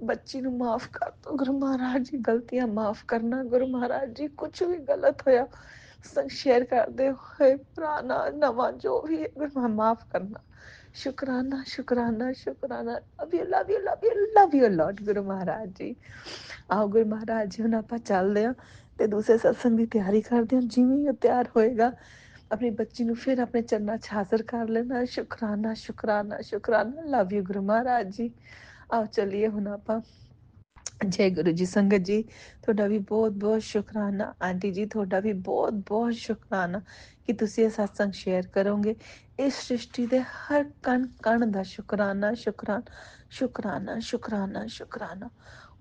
बच्ची ਨੂੰ माफ कर दो गुरु महाराज जी, गलतियां माफ करना गुरु महाराज जी। कुछ भी गलत होया शेयर करते हुए पुराना नवा जो भी है गुरु माफ करना। शुकराना शुकराना शुकराना, love you love you love you love you Lord गुरु महाराज जी। आओ गुरु महाराज जी, ਹੁਣ ਆਪਾਂ ਚੱਲਦੇ ਹਾਂ ਤੇ ਦੂਸਰੇ ਸਤਸੰਗ ਦੀ ਤਿਆਰੀ ਕਰਦੇ ਹਾਂ। ਜਿਵੇਂ ਹੀ ਉਹ ਤਿਆਰ ਹੋਏਗਾ अपनी बच्ची ਨੂੰ फिर अपने चरणों च हाजिर कर लेना। शुकराना शुकराना शुकराना, लव यू गुरु महाराज जी। आओ चलिए ਹੁਣ ਆਪਾਂ जय गुरु जी। संगत जी ਤੁਹਾਡਾ ਵੀ ਬਹੁਤ ਬਹੁਤ ਸ਼ੁਕਰਾਨਾ। ਆਂਟੀ ਜੀ ਤੁਹਾਡਾ ਵੀ ਬਹੁਤ ਬਹੁਤ ਸ਼ੁਕਰਾਨਾ ਕਿ ਤੁਸੀਂ ਇਹ ਸਤਸੰਗ ਸ਼ੇਅਰ ਕਰੋਗੇ। ਇਸ ਸ੍ਰਿਸ਼ਟੀ ਦੇ ਹਰ ਕਣ ਕਣ ਦਾ ਸ਼ੁਕਰਾਨਾ ਸ਼ੁਕਰਾਨਾ ਸ਼ੁਕਰਾਨਾ ਸ਼ੁਕਰਾਨਾ ਸ਼ੁਕਰਾਨਾ।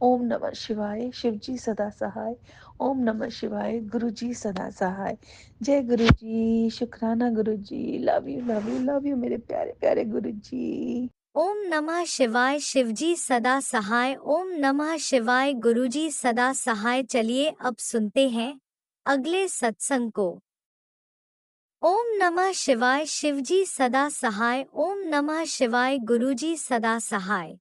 ओम नमः शिवाय शिव जी सदा सहाय। ओम नमः शिवाय गुरु जी सदा सहाय। जय गुरु जी, शुक्राना Guru ji, love you love you love you मेरे प्यारे प्यारे गुरु जी। ओम नमः शिवाय शिवजी सदा सहाय। ओम नमः शिवाय गुरुजी सदा सहाय। चलिए अब सुनते हैं अगले सत्संग को। ओम नमः शिवाय शिवजी सदा सहाय। ओम नमः शिवाय गुरुजी सदा सहाय।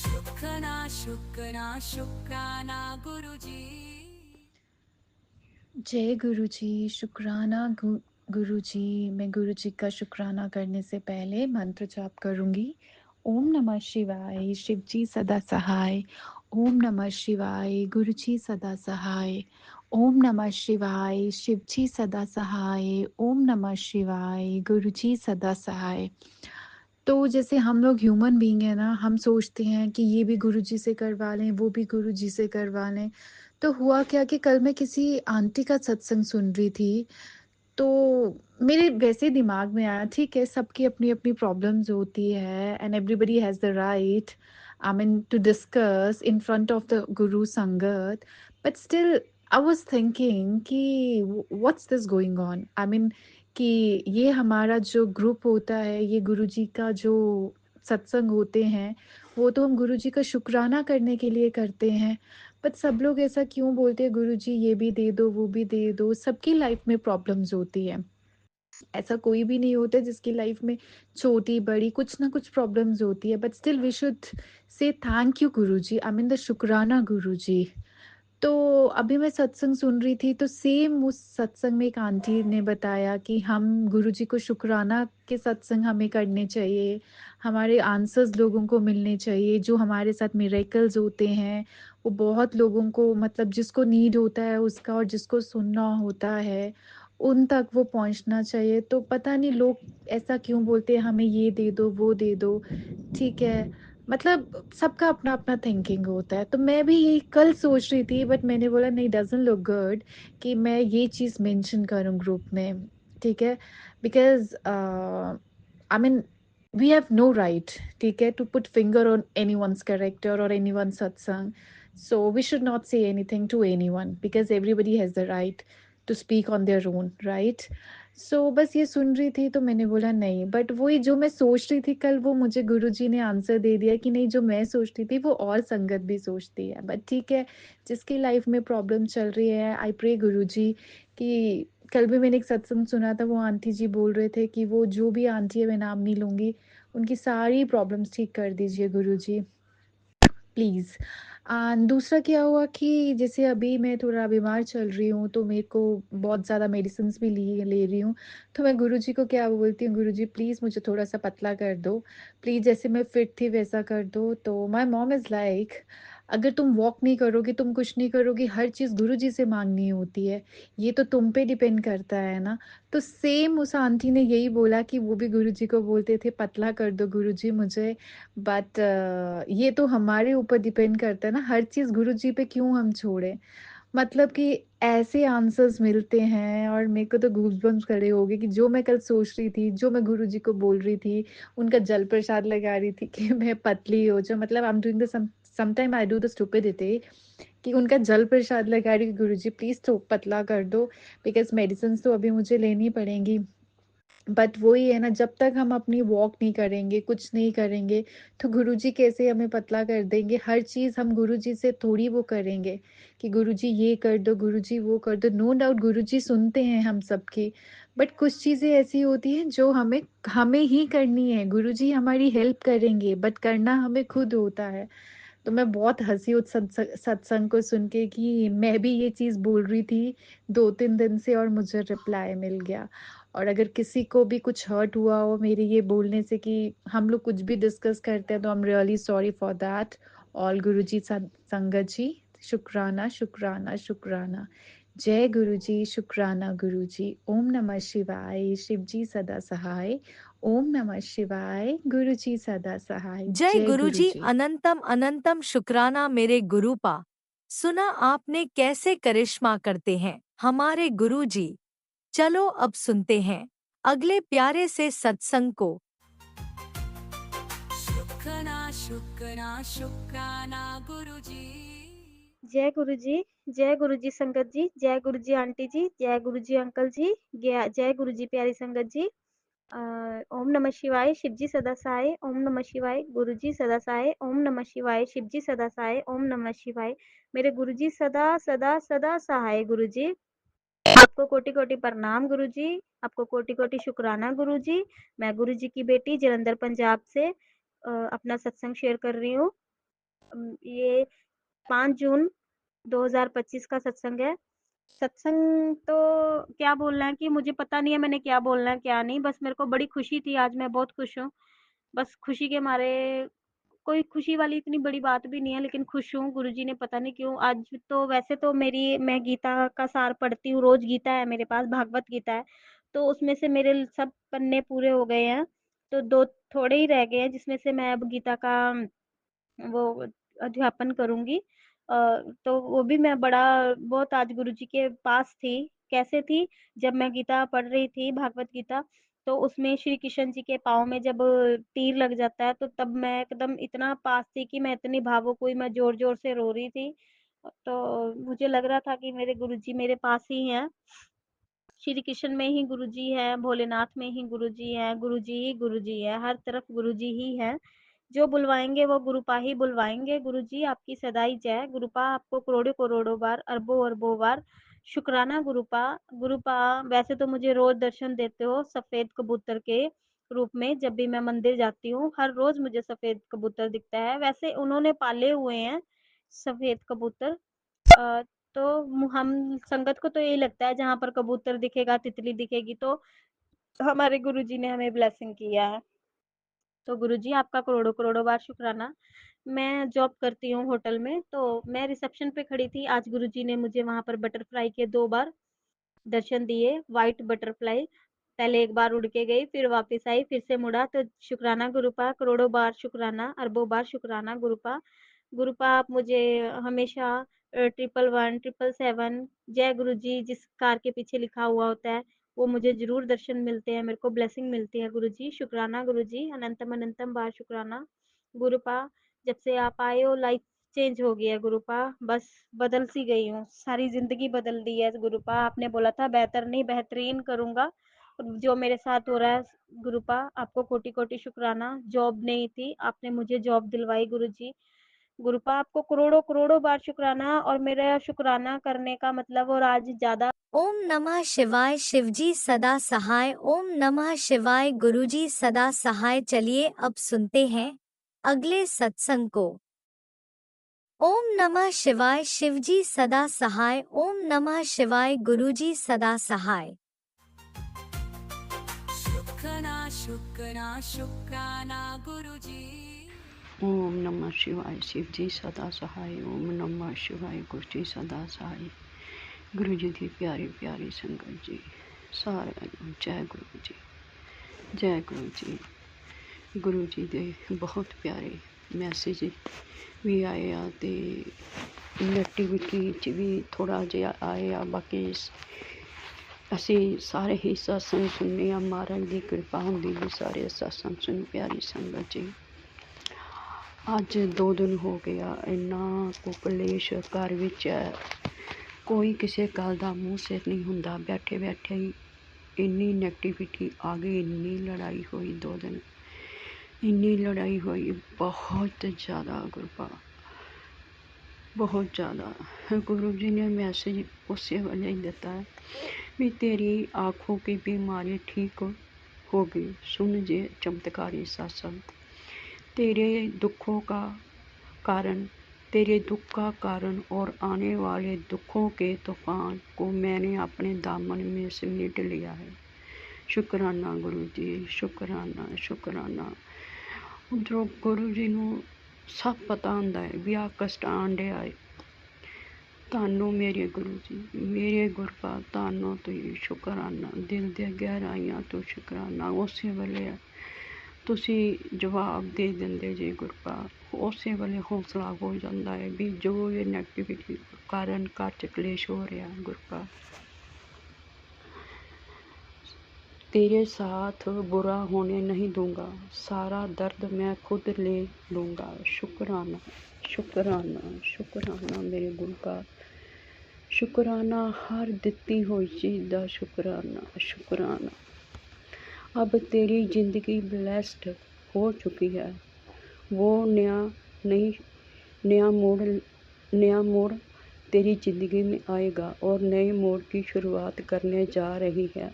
शुक्राना शुक्राना शुक्राना गुरुजी। जय गुरु जी, शुक्राना गुरु जी। मैं गुरु जी का शुक्राना करने से पहले मंत्र जाप करूंगी। ओम नमः शिवाय शिव जी सदा सहाय। ओम नमः शिवाय गुरु जी सदा सहाय। ओम नमः शिवाय शिव जी सदा सहाय। ओम नमः शिवाय गुरु जी सदा सहाय। तो जैसे हम लोग ह्यूमन बीइंग है ना, हम सोचते हैं कि ये भी गुरु जी से करवा लें, वो भी गुरु जी से करवा लें। तो हुआ क्या कि कल मैं किसी आंटी का सत्संग सुन रही थी, तो मेरे वैसे दिमाग में आया, ठीक है, सबकी अपनी-अपनी प्रॉब्लम्स होती है and everybody has the right I mean to discuss in front of the guru sangat, but still I was thinking कि what's this going on? I mean कि ये हमारा जो ग्रुप होता है, ये गुरुजी का जो सत्संग होते हैं, वो तो हम गुरुजी का शुक्राना करने के लिए करते हैं। बट सब लोग ऐसा क्यों बोलते हैं, गुरुजी ये भी दे दो, वो भी दे दो। सबकी लाइफ में प्रॉब्लम्स होती है। ऐसा कोई भी नहीं होता जिसकी लाइफ में छोटी बड़ी कुछ ना कुछ प्रॉब्लम्स होती है, but still we should say thank you गुरुजी, आई मीन द शुक्राना गुरुजी। तो अभी मैं सत्संग सुन रही थी, तो सेम उस सत्संग में एक आंटी ने बताया कि हम गुरुजी को शुक्राना के सत्संग हमें करने चाहिए, हमारे आंसर्स लोगों को मिलने चाहिए, जो हमारे साथ मिरेकल्स होते हैं वो बहुत लोगों को, मतलब जिसको नीड होता है उसका और जिसको सुनना होता है उन तक वो पहुंचना चाहिए। तो पता नहीं लोग ऐसा क्यों बोलते हैं, हमें ये दे दो वो दे दो, ठीक है, मतलब सबका अपना-अपना थिंकिंग होता है। तो मैं भी यही कल सोच रही थी, बट मैंने बोला नहीं, डज़न्ट लुक गुड कि मैं ये चीज़ मेंशन करूँ ग्रुप में, ठीक है? Because I mean we have no right, ठीक है, to put finger on anyone's character और anyone's satsang. So we should not say anything to anyone because everybody has the right to speak on their own, right? So बस ये सुन रही थी, तो मैंने बोला नहीं, बट वही जो मैं सोच रही थी कल, वो मुझे गुरुजी ने आंसर दे दिया कि नहीं, जो मैं सोचती थी वो और संगत भी सोचती है। बट ठीक है, जिसकी लाइफ में प्रॉब्लम चल रही है, आई प्रे गुरुजी कि कल भी मैंने एक सत्संग सुना था, वो आंटी जी बोल रहे थे कि वो जो भी आंटी है, मैं नाम नहीं लूँगी, उनकी सारी प्रॉब्लम्स ठीक कर दीजिए गुरुजी। प्लीज़। दूसरा क्या हुआ कि जैसे अभी मैं थोड़ा बीमार चल रही हूँ, तो मेरे को बहुत ज़्यादा मेडिसिन्स भी ले रही हूँ। तो मैं गुरुजी को क्या बोलती हूँ, गुरुजी प्लीज़ मुझे थोड़ा-सा पतला कर दो। प्लीज़ जैसे मैं फिट थी वैसा कर दो। तो माय मॉम इज़ लाइक, अगर तुम वॉक नहीं करोगी, तुम कुछ नहीं करोगी, हर चीज़ गुरुजी से माँगनी होती है। ये तो तुम पे डिपेंड करता है ना। तो सेम उस आंटी ने यही बोला कि वो भी गुरुजी को बोलते थे, पतला कर दो गुरुजी मुझे। बट ये तो हमारे ऊपर डिपेंड करता है ना, हर चीज़ गुरुजी पे क्यों हम छोड़ें? मतलब कि ऐसे आंसर्स मिलते हैं और मेरे को तो गूज़बम्प्स खड़े हो गए कि जो मैं कल सोच रही थी, जो मैं गुरुजी को बोल रही थी, उनका जल प्रसाद लगा रही थी कि मैं पतली हो जाऊँ, मतलब I am doing the sometime I do the stupidity कि उनका जल प्रसाद लगा रही हूँ, गुरुजी प्लीज़ तो पतला कर दो, बिकॉज़ मेडिसिन्स तो अभी मुझे लेनी पड़ेंगी। बट वही है ना, जब तक हम अपनी वॉक नहीं करेंगे, कुछ नहीं करेंगे, तो गुरुजी कैसे हमें पतला कर देंगे? हर चीज़ हम गुरुजी से थोड़ी वो करेंगे कि गुरुजी ये कर दो, गुरुजी वो कर दो। नो डाउट गुरुजी सुनते हैं हम सबकी, बट कुछ चीज़ें ऐसी होती हैं जो हमें हमें ही करनी है। गुरुजी हमारी हेल्प करेंगे, बट करना हमें खुद होता है। तो मैं बहुत हँसी उस सत्संग को सुन के कि मैं भी ये चीज़ बोल रही थी 2-3 दिन से और मुझे रिप्लाई मिल गया। और अगर किसी को भी कुछ हर्ट हुआ हो मेरे ये बोलने से कि हम लोग कुछ भी डिस्कस करते हैं, तो I am really sorry for that. All Guruji sangat ji, शुक्राना, शुक्राना, शुक्राना। जय गुरुजी, शुक्राना गुरुजी। ओम नमः शिवाय, शिव जी सदा सहाय। ओम नमः शिवाय, गुरुजी सदा सहाय। जय जय गुरुजी गुरुजी। अनंतम अनंतम शुक्राना मेरे गुरुपा। सुना आपने कैसे करिश्मा करते हैं हमारे गुरुजी। चलो अब सुनते हैं अगले प्यारे से सत्संग को। शुक्राना शुक्राना गुरुजी। जय गुरु जी संगत जी, जय गुरु जी आंटी जी, जय गुरु जी अंकल जी, जय गुरु जी प्यारी संगत जी। ओम नमः शिवाय, शिव जी सदा सहाय। ओम नमः शिवाय, गुरु जी सदा सहाय। ओम नमः शिवाय, शिव जी सदा सहाय। ओम नमः शिवाय, मेरे गुरु जी सदा सदा सदा सहाय। गुरु जी आपको कोटि कोटि प्रणाम। गुरु जी आपको कोटि कोटि शुक्राना। गुरु जी मैं गुरु जी की बेटी जलंधर पंजाब से अपना सत्संग शेयर कर रही हूँ। ये 5 जून 2025 का सत्संग है। सत्संग तो क्या बोलना है कि मुझे पता नहीं है मैंने क्या बोलना है क्या नहीं, बस मेरे को बड़ी खुशी थी, आज मैं बहुत खुश हूँ। बस खुशी के मारे, कोई खुशी वाली इतनी बड़ी बात भी नहीं है, लेकिन खुश हूँ। गुरुजी ने पता नहीं क्यों आज, तो वैसे तो मैं गीता का सार पढ़ती हूँ, रोज गीता है मेरे पास, भागवत गीता है, तो उसमें से मेरे सब पन्ने पूरे हो गए हैं, तो 2 थोड़े ही रह गए हैं जिसमें से मैं अब गीता का वो अध्यापन करूँगी। तो वो भी मैं बहुत आज गुरुजी के पास थी। कैसे थी? जब मैं गीता पढ़ रही थी, भागवत गीता, तो उसमें श्री कृष्ण जी के पाँव में जब तीर लग जाता है, तो तब मैं एकदम इतना पास थी कि मैं इतनी भावुक हुई, मैं ज़ोर-ज़ोर से रो रही थी। तो मुझे लग रहा था कि मेरे गुरुजी मेरे पास ही हैं। श्री कृष्ण में ही गुरुजी है, भोलेनाथ में ही गुरुजी है, गुरुजी ही गुरुजी है, हर तरफ गुरुजी ही है। जो बुलवाएंगे वो गुरुपा ही बुलवाएंगे। गुरुजी आपकी सदाई जय। गुरुपा आपको करोड़ों करोड़ों बार, अरबों अरबों बार शुक्राना। गुरुपा गुरुपा वैसे तो मुझे रोज दर्शन देते हो सफेद कबूतर के रूप में, जब भी मैं मंदिर जाती हूँ हर रोज मुझे सफेद कबूतर दिखता है। वैसे उन्होंने पाले हुए हैं सफेद कबूतर। अ, तो हम संगत को तो यही लगता है जहाँ पर कबूतर दिखेगा, तितली दिखेगी, तो हमारे गुरुजी ने हमें ब्लेसिंग किया है। तो गुरुजी आपका करोड़ों करोड़ों बार शुक्राना। मैं जॉब करती हूँ होटल में, तो मैं रिसेप्शन पे खड़ी थी, आज गुरुजी ने मुझे वहाँ पर बटरफ्लाई के 2 बार दर्शन दिए। व्हाइट बटरफ्लाई पहले एक बार उड़ के गई, फिर वापस आई, फिर से मुड़ा, तो शुक्राना गुरुपा, करोड़ों बार शुक्राना, अरबों बार शुक्राना गुरुपा। गुरुपा आप मुझे हमेशा 111 777 जय गुरु जी जिस कार के पीछे लिखा हुआ होता है, वो मुझे जरूर दर्शन मिलते हैं, मेरे को ब्लेसिंग मिलती है। गुरु जी शुक्राना। गुरु जी अनंतम अनंतम बार शुक्राना। गुरुपा जब से आप आए हो लाइफ चेंज हो गया है। गुरुपा बस बदल सी गई हूँ, सारी जिंदगी बदल दी है। गुरुपा आपने बोला था बेहतर नहीं बेहतरीन करूंगा, जो मेरे साथ हो रहा है। गुरुपा आपको कोटि कोटि शुक्राना। जॉब नहीं थी, आपने मुझे जॉब दिलवाई। गुरु जी गुरुपा आपको करोड़ों करोड़ों बार शुक्राना, और मेरा शुक्राना करने का मतलब और आज ज्यादा। ओम नमः शिवाय, शिवजी सदा सहाय। ओम नमः शिवाय, गुरुजी सदा सहाय। चलिए अब सुनते हैं अगले सत्संग को। ओम नमः शिवाय, शिवजी सदा सहाय। ओम नमः शिवाय, गुरुजी सदा सहाय। शुक्राना गुरुजी। ओम नमः शिवाय, शिव जी सदा सहाय। ओम नमः शिवाय, गुरु जी सदा सहाय। गुरु जी की प्यारी प्यारी संगत जी, सारे जय गुरु जी, जय गुरु जी। गुरु जी दे बहुत प्यारे मैसेज भी आए आ ते नेगेटिविटी च भी थोड़ा जिहा आए आ, बाकी ਅਸੀਂ ਸਾਰੇ ही सत्संग सुनने आ। महाराज की कृपा होंगी भी सारे सत्संग सुन। प्यारी संगत जी अज 2 दिन हो गया, इन्ना को कलेश घर विच है, कोई किसी गल का मूँह सिर नहीं हुंदा। बैठे बैठे ही इन्नी नैगेटिविटी आ गई, इन्नी लड़ाई हुई 2 दिन, इन्नी लड़ाई हुई बहुत ज़्यादा। गुरबा बहुत ज़्यादा। गुरु जी ने मैसेज उस वेले ही दिता है भी तेरी आँखों की बीमारी ठीक होगी, सुन जे चमत्कारी सत्संग। तेरे दुखों का कारण, तेरे दुख का कारण और आने वाले दुखों के तूफान को मैंने अपने दामन में समेट लिया है। शुक्राना गुरु जी, शुक्राना शुक्राना। उधरों गुरु जी नूं सब पता हुंदा है भी आ कष्ट आण डया है। तानों मेरे गुरु जी, मेरे गुरबा तानों तो शुक्राना, दिल दे गहराइयां तो शुक्राना। उस वेले तुसी जवाब दे देंदे जे गुरबा, उस वेले हौसला हो जाता है भी जो ये नैगेटिविटी कारण घर च कलेश हो रहा गुरबा। तेरे साथ बुरा होने नहीं दूंगा, सारा दर्द मैं खुद ले लूँगा। शुक्राना शुक्राना शुक्राना मेरे गुरु का, शुक्राना हर दिती हुई चीज़ का, शुक्राना शुक्राना। अब तेरी ज़िंदगी ब्लेस्ड हो चुकी है, वो नया मोड़ तेरी ज़िंदगी में आएगा और नए मोड़ की शुरुआत करने जा रही है।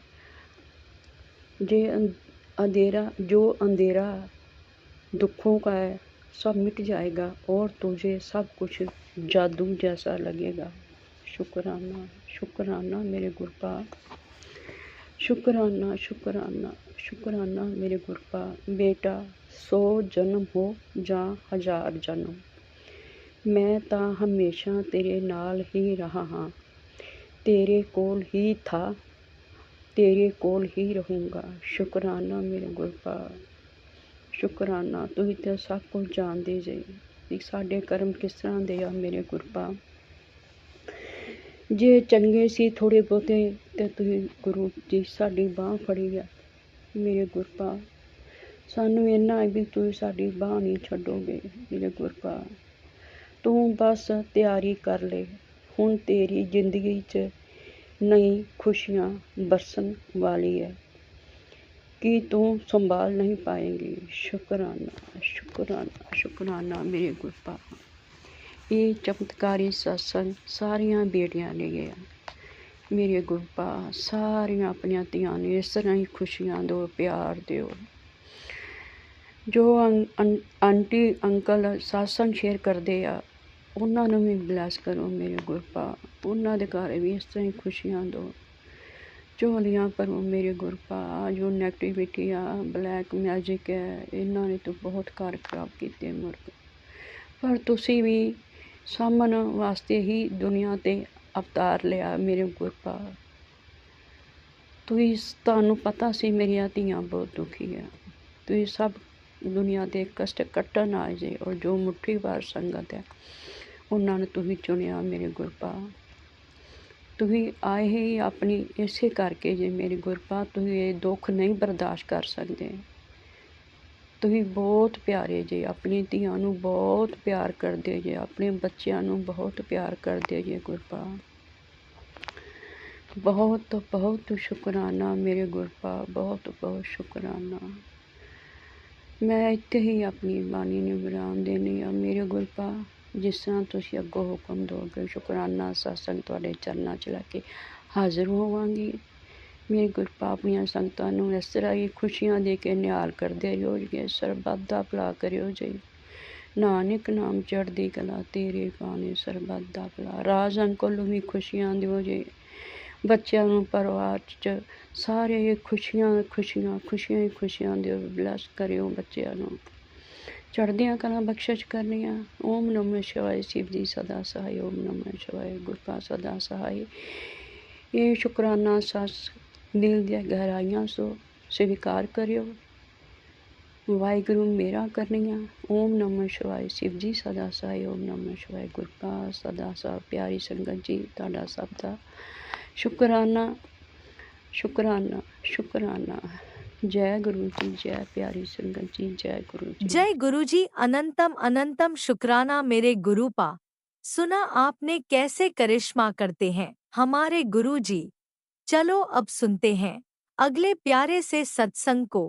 जो अंधेरा दुखों का है सब मिट जाएगा और तुझे सब कुछ जादू जैसा लगेगा। शुक्राना शुक्राना मेरे गुरु का, शुक्राना शुक्राना शुक्राना मेरे गुरु का। बेटा 100 जन्म हो ਜਾਂ 1000 जन्म, मैं ਤਾਂ हमेशा तेरे नाल ही रहा हाँ, तेरे कोल ही था, तेरे कोल ही रहूँगा। शुक्राना मेरे गुरु का, शुक्राना। ਤੁਸੀਂ ਤਾਂ ਸਭ ਕੁਝ ਜਾਣਦੇ ਜੇ ਵੀ ਸਾਡੇ ਕਰਮ ਕਿਸ ਤਰ੍ਹਾਂ ਦੇ ਆ ਮੇਰੇ ਗੁਰਪਾ। ਜੇ ਚੰਗੇ ਸੀ ਥੋੜ੍ਹੇ ਬਹੁਤੇ ਤੇ ਤੁਸੀਂ ਗੁਰੂ ਜੀ ਸਾਡੀ ਬਾਂਹ ਫੜੀ ਆ ਮੇਰੇ ਗੁਰਪਾ। ਸਾਨੂੰ ਇੰਨਾ ਵੀ ਤੁਸੀਂ ਸਾਡੀ ਬਾਂਹ ਨਹੀਂ ਛੱਡੋਗੇ ਮੇਰੇ ਗੁਰਪਾ। ਤੂੰ ਬਸ ਤਿਆਰੀ ਕਰ ਲੈ, ਹੁਣ ਤੇਰੀ ਜ਼ਿੰਦਗੀ 'ਚ ਨਈ ਖੁਸ਼ੀਆਂ ਬਰਸਣ ਵਾਲੀ ਹੈ कि तू संभाल नहीं पाएंगी। शुक्राना शुक्राना शुक्राना मेरे गुरपा। ये चमत्कारी सत्संग सारिया बेटियां ले गया मेरे गुरपा। सारिया अपनिया धियां नूं इस तरह ही खुशियां दो, प्यार दिओ। जो आंटी अंकल सत्संग शेयर करते आ उन्हां नूं भी ब्लैस करो मेरे गुरपा। उन्हां दे घर भी इस तरह ही खुशियां दो, ਝੋਲੀਆਂ ਭਰੋ ਮੇਰੇ ਗੁਰਪਾ। ਜੋ ਨੈਗੇਟਿਵਿਟੀ ਆ, ਬਲੈਕ ਮੈਜਿਕ ਹੈ, ਇਹਨਾਂ ਨੇ ਤਾਂ ਬਹੁਤ ਘਰ ਖਰਾਬ ਕੀਤੇ ਮੁਰਗ। ਪਰ ਤੁਸੀਂ ਵੀ ਸਾਂਭਣ ਵਾਸਤੇ ਹੀ ਦੁਨੀਆ 'ਤੇ ਅਵਤਾਰ ਲਿਆ ਮੇਰੇ ਗੁਰਪਾ। ਤੁਹਾਨੂੰ ਪਤਾ ਸੀ ਮੇਰੀਆਂ ਧੀਆਂ ਬਹੁਤ ਦੁਖੀ ਆ, ਤੁਸੀਂ ਸਭ ਦੁਨੀਆ ਦੇ ਕਸ਼ਟ ਕੱਟਣ ਆਏ ਜੇ। ਔਰ ਜੋ ਮੁੱਠੀ ਭਰ ਸੰਗਤ ਹੈ ਉਹਨਾਂ ਨੂੰ ਤੁਸੀਂ ਚੁਣਿਆ ਮੇਰੇ ਗੁਰਪਾ। ਤੁਸੀਂ ਆਏ ਹੀ ਆਪਣੀ ਇਸੇ ਕਰਕੇ ਜੇ ਮੇਰੇ ਗੁਰਪਾ। ਤੁਸੀਂ ਇਹ ਦੁੱਖ ਨਹੀਂ ਬਰਦਾਸ਼ਤ ਕਰ ਸਕਦੇ। ਤੁਸੀਂ ਬਹੁਤ ਪਿਆਰੇ ਜੇ, ਆਪਣੀ ਧੀਆਂ ਨੂੰ ਬਹੁਤ ਪਿਆਰ ਕਰਦੇ ਜੇ, ਆਪਣੇ ਬੱਚਿਆਂ ਨੂੰ ਬਹੁਤ ਪਿਆਰ ਕਰਦੇ ਜੇ ਗੁਰਪਾ। ਬਹੁਤ ਬਹੁਤ ਸ਼ੁਕਰਾਨਾ ਮੇਰੇ ਗੁਰਪਾ, ਬਹੁਤ ਬਹੁਤ ਸ਼ੁਕਰਾਨਾ। ਮੈਂ ਇੱਥੇ ਹੀ ਆਪਣੀ ਬਾਣੀ ਨੂੰ ਵਿਰਾਮ ਦੇਣੀ ਆ ਮੇਰੇ ਗੁਰਪਾ। ਜਿਸ ਤਰ੍ਹਾਂ ਤੁਸੀਂ ਅੱਗੋਂ ਹੁਕਮ ਦਿਓਗੇ ਸ਼ੁਕਰਾਨਾ ਸਤਸੰਗ ਤੁਹਾਡੇ ਚਰਨਾਂ 'ਚ ਲੈ ਕੇ ਹਾਜ਼ਰ ਹੋਵਾਂਗੀ ਮੇਰੇ ਗੁਰਪਾ। ਆਪਣੀਆਂ ਸੰਗਤਾਂ ਨੂੰ ਇਸ ਤਰ੍ਹਾਂ ਹੀ ਖੁਸ਼ੀਆਂ ਦੇ ਕੇ ਨਿਹਾਲ ਕਰਦੇ ਰਹੋ ਜੀ। ਸਰਬੱਤ ਦਾ ਭਲਾ ਕਰਿਓ ਜੀ। ਨਾਨਕ ਨਾਮ ਚੜ੍ਹਦੀ ਕਲਾ ਤੇਰੇ ਬਾਣੇ, ਸਰਬੱਤ ਦਾ ਭਲਾ। ਰਾਜ ਅੰਕਲ ਨੂੰ ਵੀ ਖੁਸ਼ੀਆਂ ਦਿਓ ਜੀ, ਬੱਚਿਆਂ ਨੂੰ, ਪਰਿਵਾਰ 'ਚ ਸਾਰੇ ਖੁਸ਼ੀਆਂ ਖੁਸ਼ੀਆਂ ਖੁਸ਼ੀਆਂ ਹੀ ਖੁਸ਼ੀਆਂ ਦਿਓ। ਬਲੈਸ ਕਰਿਓ ਬੱਚਿਆਂ ਨੂੰ, ਚੜ੍ਹਦੀਆਂ ਕਲਾਂ ਬਖਸ਼ਿਸ਼ ਕਰਨੀਆਂ। ਓਮ ਨਮः शिवाय शिव जी सदा सहाय, ओम नमः शिवाय गुरपा सदा सहाय। ਇਹ ਸ਼ੁਕਰਾਨਾ ਸੱਸ ਦਿਲ ਦੀਆਂ ਗਹਿਰਾਈਆਂ ਤੋਂ ਸਵੀਕਾਰ ਕਰਿਓ। ਵਾਹਿਗੁਰੂ ਮੇਰਾ ਕਰਨੀਆਂ। ਓਮ ਨਮः शिवाय शिव जी सदा सहाय, ओम नमः शिवाय गुरपा सदा सहाय। ਪਿਆਰੀ ਸੰਗਤ ਜੀ ਤੁਹਾਡਾ ਸਭ ਦਾ ਸ਼ੁਕਰਾਨਾ ਸ਼ੁਕਰਾਨਾ ਸ਼ੁਕਰਾਨਾ। जय गुरु जी, जय प्यारी संगत जी, जय गुरु जी। जय गुरु जी। अनंतम अनंतम शुक्राना मेरे गुरुपा। सुना आपने कैसे करिश्मा करते हैं हमारे गुरु जी। चलो अब सुनते हैं अगले प्यारे से सत्संग को।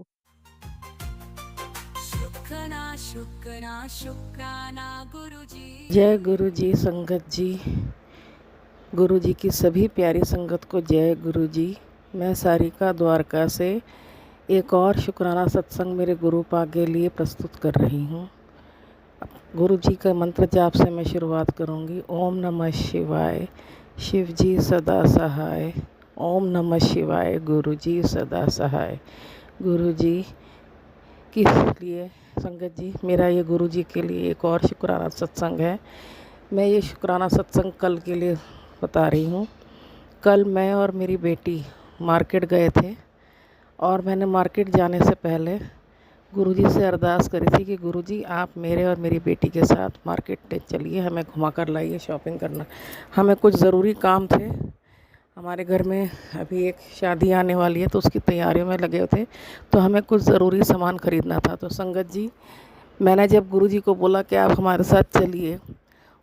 शुक्राना शुक्राना शुक्राना गुरुजी। जय गुरु जी संगत जी, गुरु जी की सभी प्यारी संगत को जय गुरु जी। मैं सारिका द्वारका से एक और शुक्राना सत्संग मेरे गुरु पा के लिए प्रस्तुत कर रही हूँ। गुरु जी का मंत्र जाप से मैं शुरुआत करूँगी। ओम नमः शिवाय, शिव जी सदा सहाय। ओम नमः शिवाय, गुरु जी सदा सहाय। गुरु जी के लिए संगत जी, मेरा ये गुरु जी के लिए एक और शुक्राना सत्संग है। मैं ये शुक्राना सत्संग कल के लिए बता रही हूँ। कल मैं और मेरी बेटी मार्केट गए थे और मैंने मार्केट जाने से पहले गुरुजी से अरदास करी थी कि गुरुजी आप मेरे और मेरी बेटी के साथ मार्केट चलिए, हमें घुमा कर लाइए, शॉपिंग करना, हमें कुछ ज़रूरी काम थे, हमारे घर में अभी एक शादी आने वाली है, तो उसकी तैयारियों में लगे हुए थे, तो हमें कुछ ज़रूरी सामान ख़रीदना था। तो संगत जी, मैंने जब गुरुजी को बोला कि आप हमारे साथ चलिए,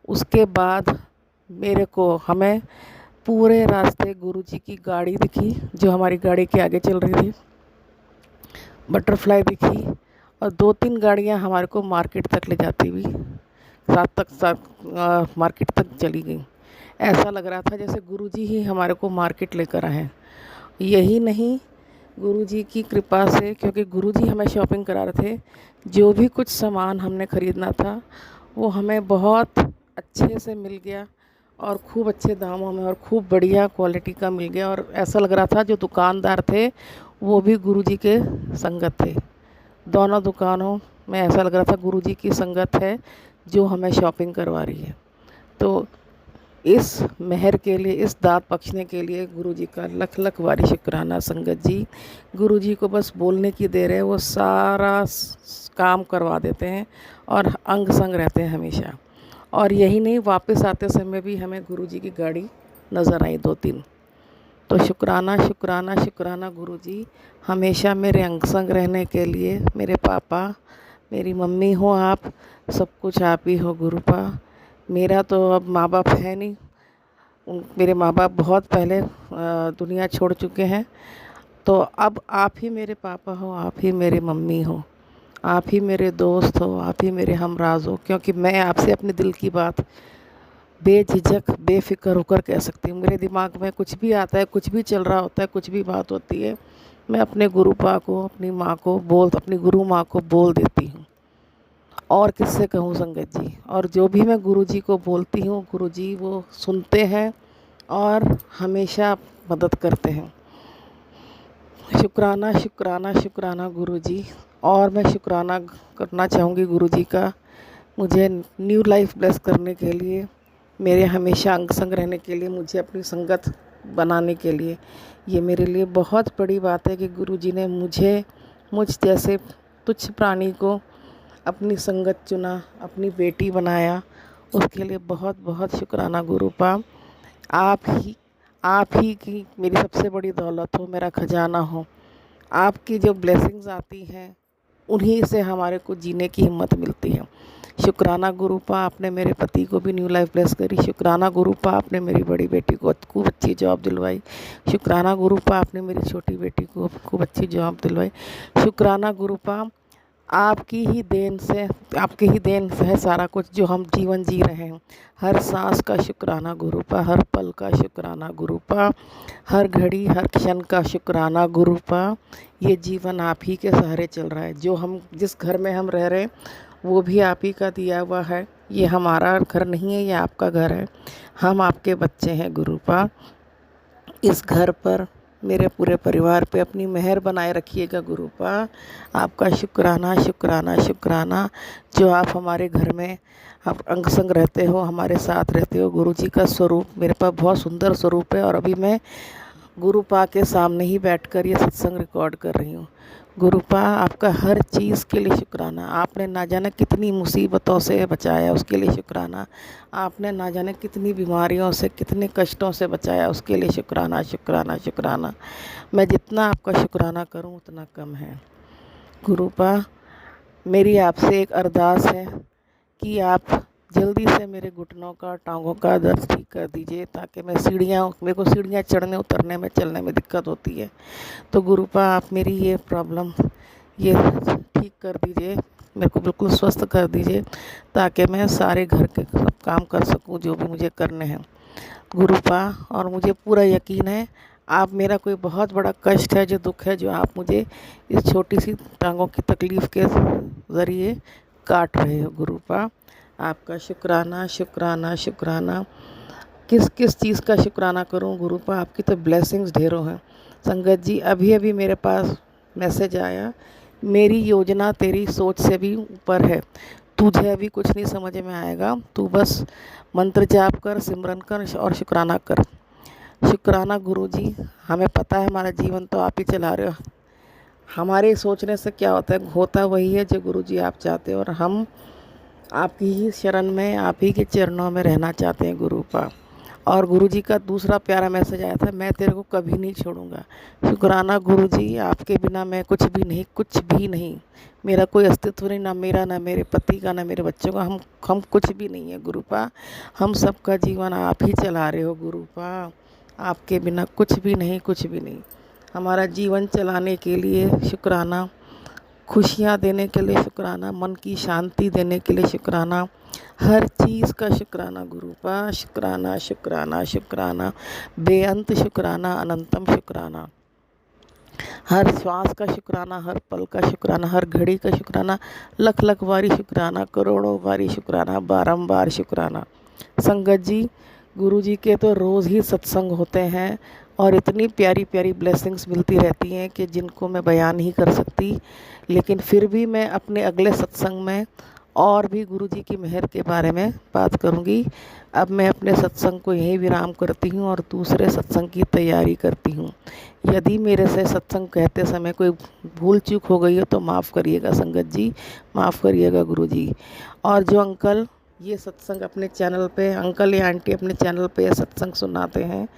उसके बाद हमें पूरे रास्ते गुरुजी की गाड़ी दिखी, जो हमारी गाड़ी के आगे चल रही थी, बटरफ्लाई दिखी, और 2-3 गाड़ियाँ हमारे को मार्केट तक ले जाती हुई मार्केट तक चली गई। ऐसा लग रहा था जैसे गुरुजी ही हमारे को मार्केट लेकर आए हैं। यही नहीं, गुरुजी की कृपा से, क्योंकि गुरुजी हमें शॉपिंग करा रहे थे, जो भी कुछ सामान हमने ख़रीदना था वो हमें बहुत अच्छे से मिल गया, और खूब अच्छे दामों में और खूब बढ़िया क्वालिटी का मिल गया। और ऐसा लग रहा था जो दुकानदार थे वो भी गुरुजी के संगत थे। दोनों दुकानों में ऐसा लग रहा था गुरुजी की संगत है जो हमें शॉपिंग करवा रही है। तो इस मेहर के लिए, इस दात बख्शने के लिए गुरुजी का लख लख वारी शुक्राना। संगत जी, गुरुजी को बस बोलने की देर है, वो सारा काम करवा देते हैं और अंग संग रहते हैं हमेशा। और यही नहीं, वापस आते समय भी हमें गुरुजी की गाड़ी नज़र आई 2-3। तो शुक्राना शुक्राना शुक्राना गुरुजी, हमेशा मेरे अंग संग रहने के लिए। मेरे पापा, मेरी मम्मी हो आप, सब कुछ आप ही हो गुरुपा। मेरा तो अब माँ बाप है नहीं, मेरे माँ बाप बहुत पहले दुनिया छोड़ चुके हैं। तो अब आप ही मेरे पापा हो, आप ही मेरी मम्मी हो, आप ही मेरे दोस्त हो, आप ही मेरे हमराज हो। क्योंकि मैं आपसे अपने दिल की बात बेझिझक बेफिक्र होकर कह सकती हूँ। मेरे दिमाग में कुछ भी आता है, कुछ भी चल रहा होता है, कुछ भी बात होती है, मैं अपने गुरुपा को, अपनी माँ को अपनी गुरु माँ को बोल देती हूँ। और किससे कहूँ संगत जी। और जो भी मैं गुरुजी को बोलती हूँ, गुरुजी वो सुनते हैं और हमेशा मदद करते हैं। शुक्राना शुक्राना शुक्राना गुरुजी। और मैं शुक्राना करना चाहूँगी गुरुजी का, मुझे न्यू लाइफ ब्लेस करने के लिए, मेरे हमेशा अंग संग रहने के लिए, मुझे अपनी संगत बनाने के लिए। ये मेरे लिए बहुत बड़ी बात है कि गुरुजी ने मुझ जैसे तुच्छ प्राणी को अपनी संगत चुना, अपनी बेटी बनाया। उसके लिए बहुत बहुत शुक्राना गुरुपा। आप ही की मेरी सबसे बड़ी दौलत हो, मेरा खजाना हो। आपकी जो ब्लेसिंग्स आती हैं उन्हीं से हमारे को जीने की हिम्मत मिलती है। शुक्राना गुरुपा, आपने मेरे पति को भी न्यू लाइफ ब्लेस करी। शुक्राना गुरुपा, आपने मेरी बड़ी बेटी को खूब अच्छी जॉब दिलवाई। शुक्राना गुरुपा, आपने मेरी छोटी बेटी को खूब अच्छी जॉब दिलवाई। शुक्राना गुरुपा, आपकी ही देन से है सारा कुछ जो हम जीवन जी रहे हैं। हर सांस का शुक्राना गुरुपा, हर पल का शुक्राना गुरुपा, हर घड़ी हर क्षण का शुक्राना गुरुपा। ये जीवन आप ही के सहारे चल रहा है। जिस घर में हम रह रहे हैं वो भी आप ही का दिया हुआ है। ये हमारा घर नहीं है, ये आपका घर है। हम आपके बच्चे हैं गुरुपा। इस घर पर, मेरे पूरे परिवार पे अपनी मेहर बनाए रखिएगा गुरुपा। आपका शुक्राना शुक्राना शुक्राना, जो आप हमारे घर में आप अंग संग रहते हो, हमारे साथ रहते हो। गुरुजी का स्वरूप मेरे पास बहुत सुंदर स्वरूप है, और अभी मैं गुरुपा के सामने ही बैठकर ये सत्संग रिकॉर्ड कर रही हूँ। गुरुपा, आपका हर चीज़ के लिए शुक्राना। आपने ना जाने कितनी मुसीबतों से बचाया, उसके लिए शुक्राना। आपने ना जाने कितनी बीमारियों से, कितने कष्टों से बचाया, उसके लिए शुक्राना शुक्राना शुक्राना। मैं जितना आपका शुक्राना करूं उतना कम है गुरुपा। मेरी आपसे एक अरदास है कि आप जल्दी से मेरे घुटनों का, टांगों का दर्द ठीक कर दीजिए, ताकि मेरे को सीढ़ियाँ चढ़ने उतरने में, चलने में दिक्कत होती है। तो गुरुपा, आप मेरी ये प्रॉब्लम ये ठीक कर दीजिए, मेरे को बिल्कुल स्वस्थ कर दीजिए, ताकि मैं सारे घर के सब काम कर सकूं जो भी मुझे करने हैं गुरुपा। और मुझे पूरा यकीन है आप मेरा कोई बहुत बड़ा कष्ट है, जो दुख है, जो आप मुझे इस छोटी सी टांगों की तकलीफ़ के ज़रिए काट रहे हो गुरुपा। आपका शुक्राना शुक्राना शुक्राना। किस किस चीज़ का शुक्राना करूं गुरुपा, आपकी तो ब्लेसिंग्स ढेरों हैं। संगत जी, अभी अभी मेरे पास मैसेज आया, मेरी योजना तेरी सोच से भी ऊपर है। तुझे अभी कुछ नहीं समझ में आएगा, तू बस मंत्र जाप कर, सिमरन कर और शुक्राना कर। शुक्राना गुरुजी, हमें पता है हमारा जीवन तो आप ही चला रहे हो। हमारे सोचने से क्या होता है, होता वही है जो गुरुजी आप चाहते हो, और हम आपकी ही शरण में, आप ही के चरणों में रहना चाहते हैं गुरुपा। और गुरुजी का दूसरा प्यारा मैसेज आया था, मैं तेरे को कभी नहीं छोड़ूंगा। शुक्राना गुरुजी, आपके बिना मैं कुछ भी नहीं, मेरा कोई अस्तित्व नहीं, ना मेरा, ना मेरे पति का, ना मेरे बच्चों का, हम कुछ भी नहीं है गुरुपा। हम सबका जीवन आप ही चला रहे हो गुरुपा, आपके बिना कुछ भी नहीं। हमारा जीवन चलाने के लिए शुक्राना, खुशियाँ देने के लिए शुक्राना, मन की शांति देने के लिए शुक्राना, हर चीज़ का शुक्राना गुरुपा। शुक्राना शुक्राना शुक्राना, बेअंत शुक्राना, अनंतम शुक्राना। हर श्वास का शुक्राना, हर पल का शुक्राना, हर घड़ी का शुक्राना, लख बारी शुक्राना, करोड़ों बारी शुक्राना, बारंबार शुक्राना। संगत जी, गुरु जी के तो रोज़ ही सत्संग होते हैं और इतनी प्यारी प्यारी ब्लेसिंग्स मिलती रहती हैं कि जिनको मैं बयान नहीं कर सकती। लेकिन फिर भी मैं अपने अगले सत्संग में और भी गुरु जी की मेहर के बारे में बात करूंगी। अब मैं अपने सत्संग को यहीं विराम करती हूं और दूसरे सत्संग की तैयारी करती हूं। यदि मेरे से सत्संग कहते समय कोई भूल चूक हो गई हो तो माफ़ करिएगा संगत जी, माफ़ करिएगा गुरु जी। और जो अंकल ये सत्संग अपने चैनल पे, अंकल या आंटी अपने चैनल पे सत्संग सुनाते हैं,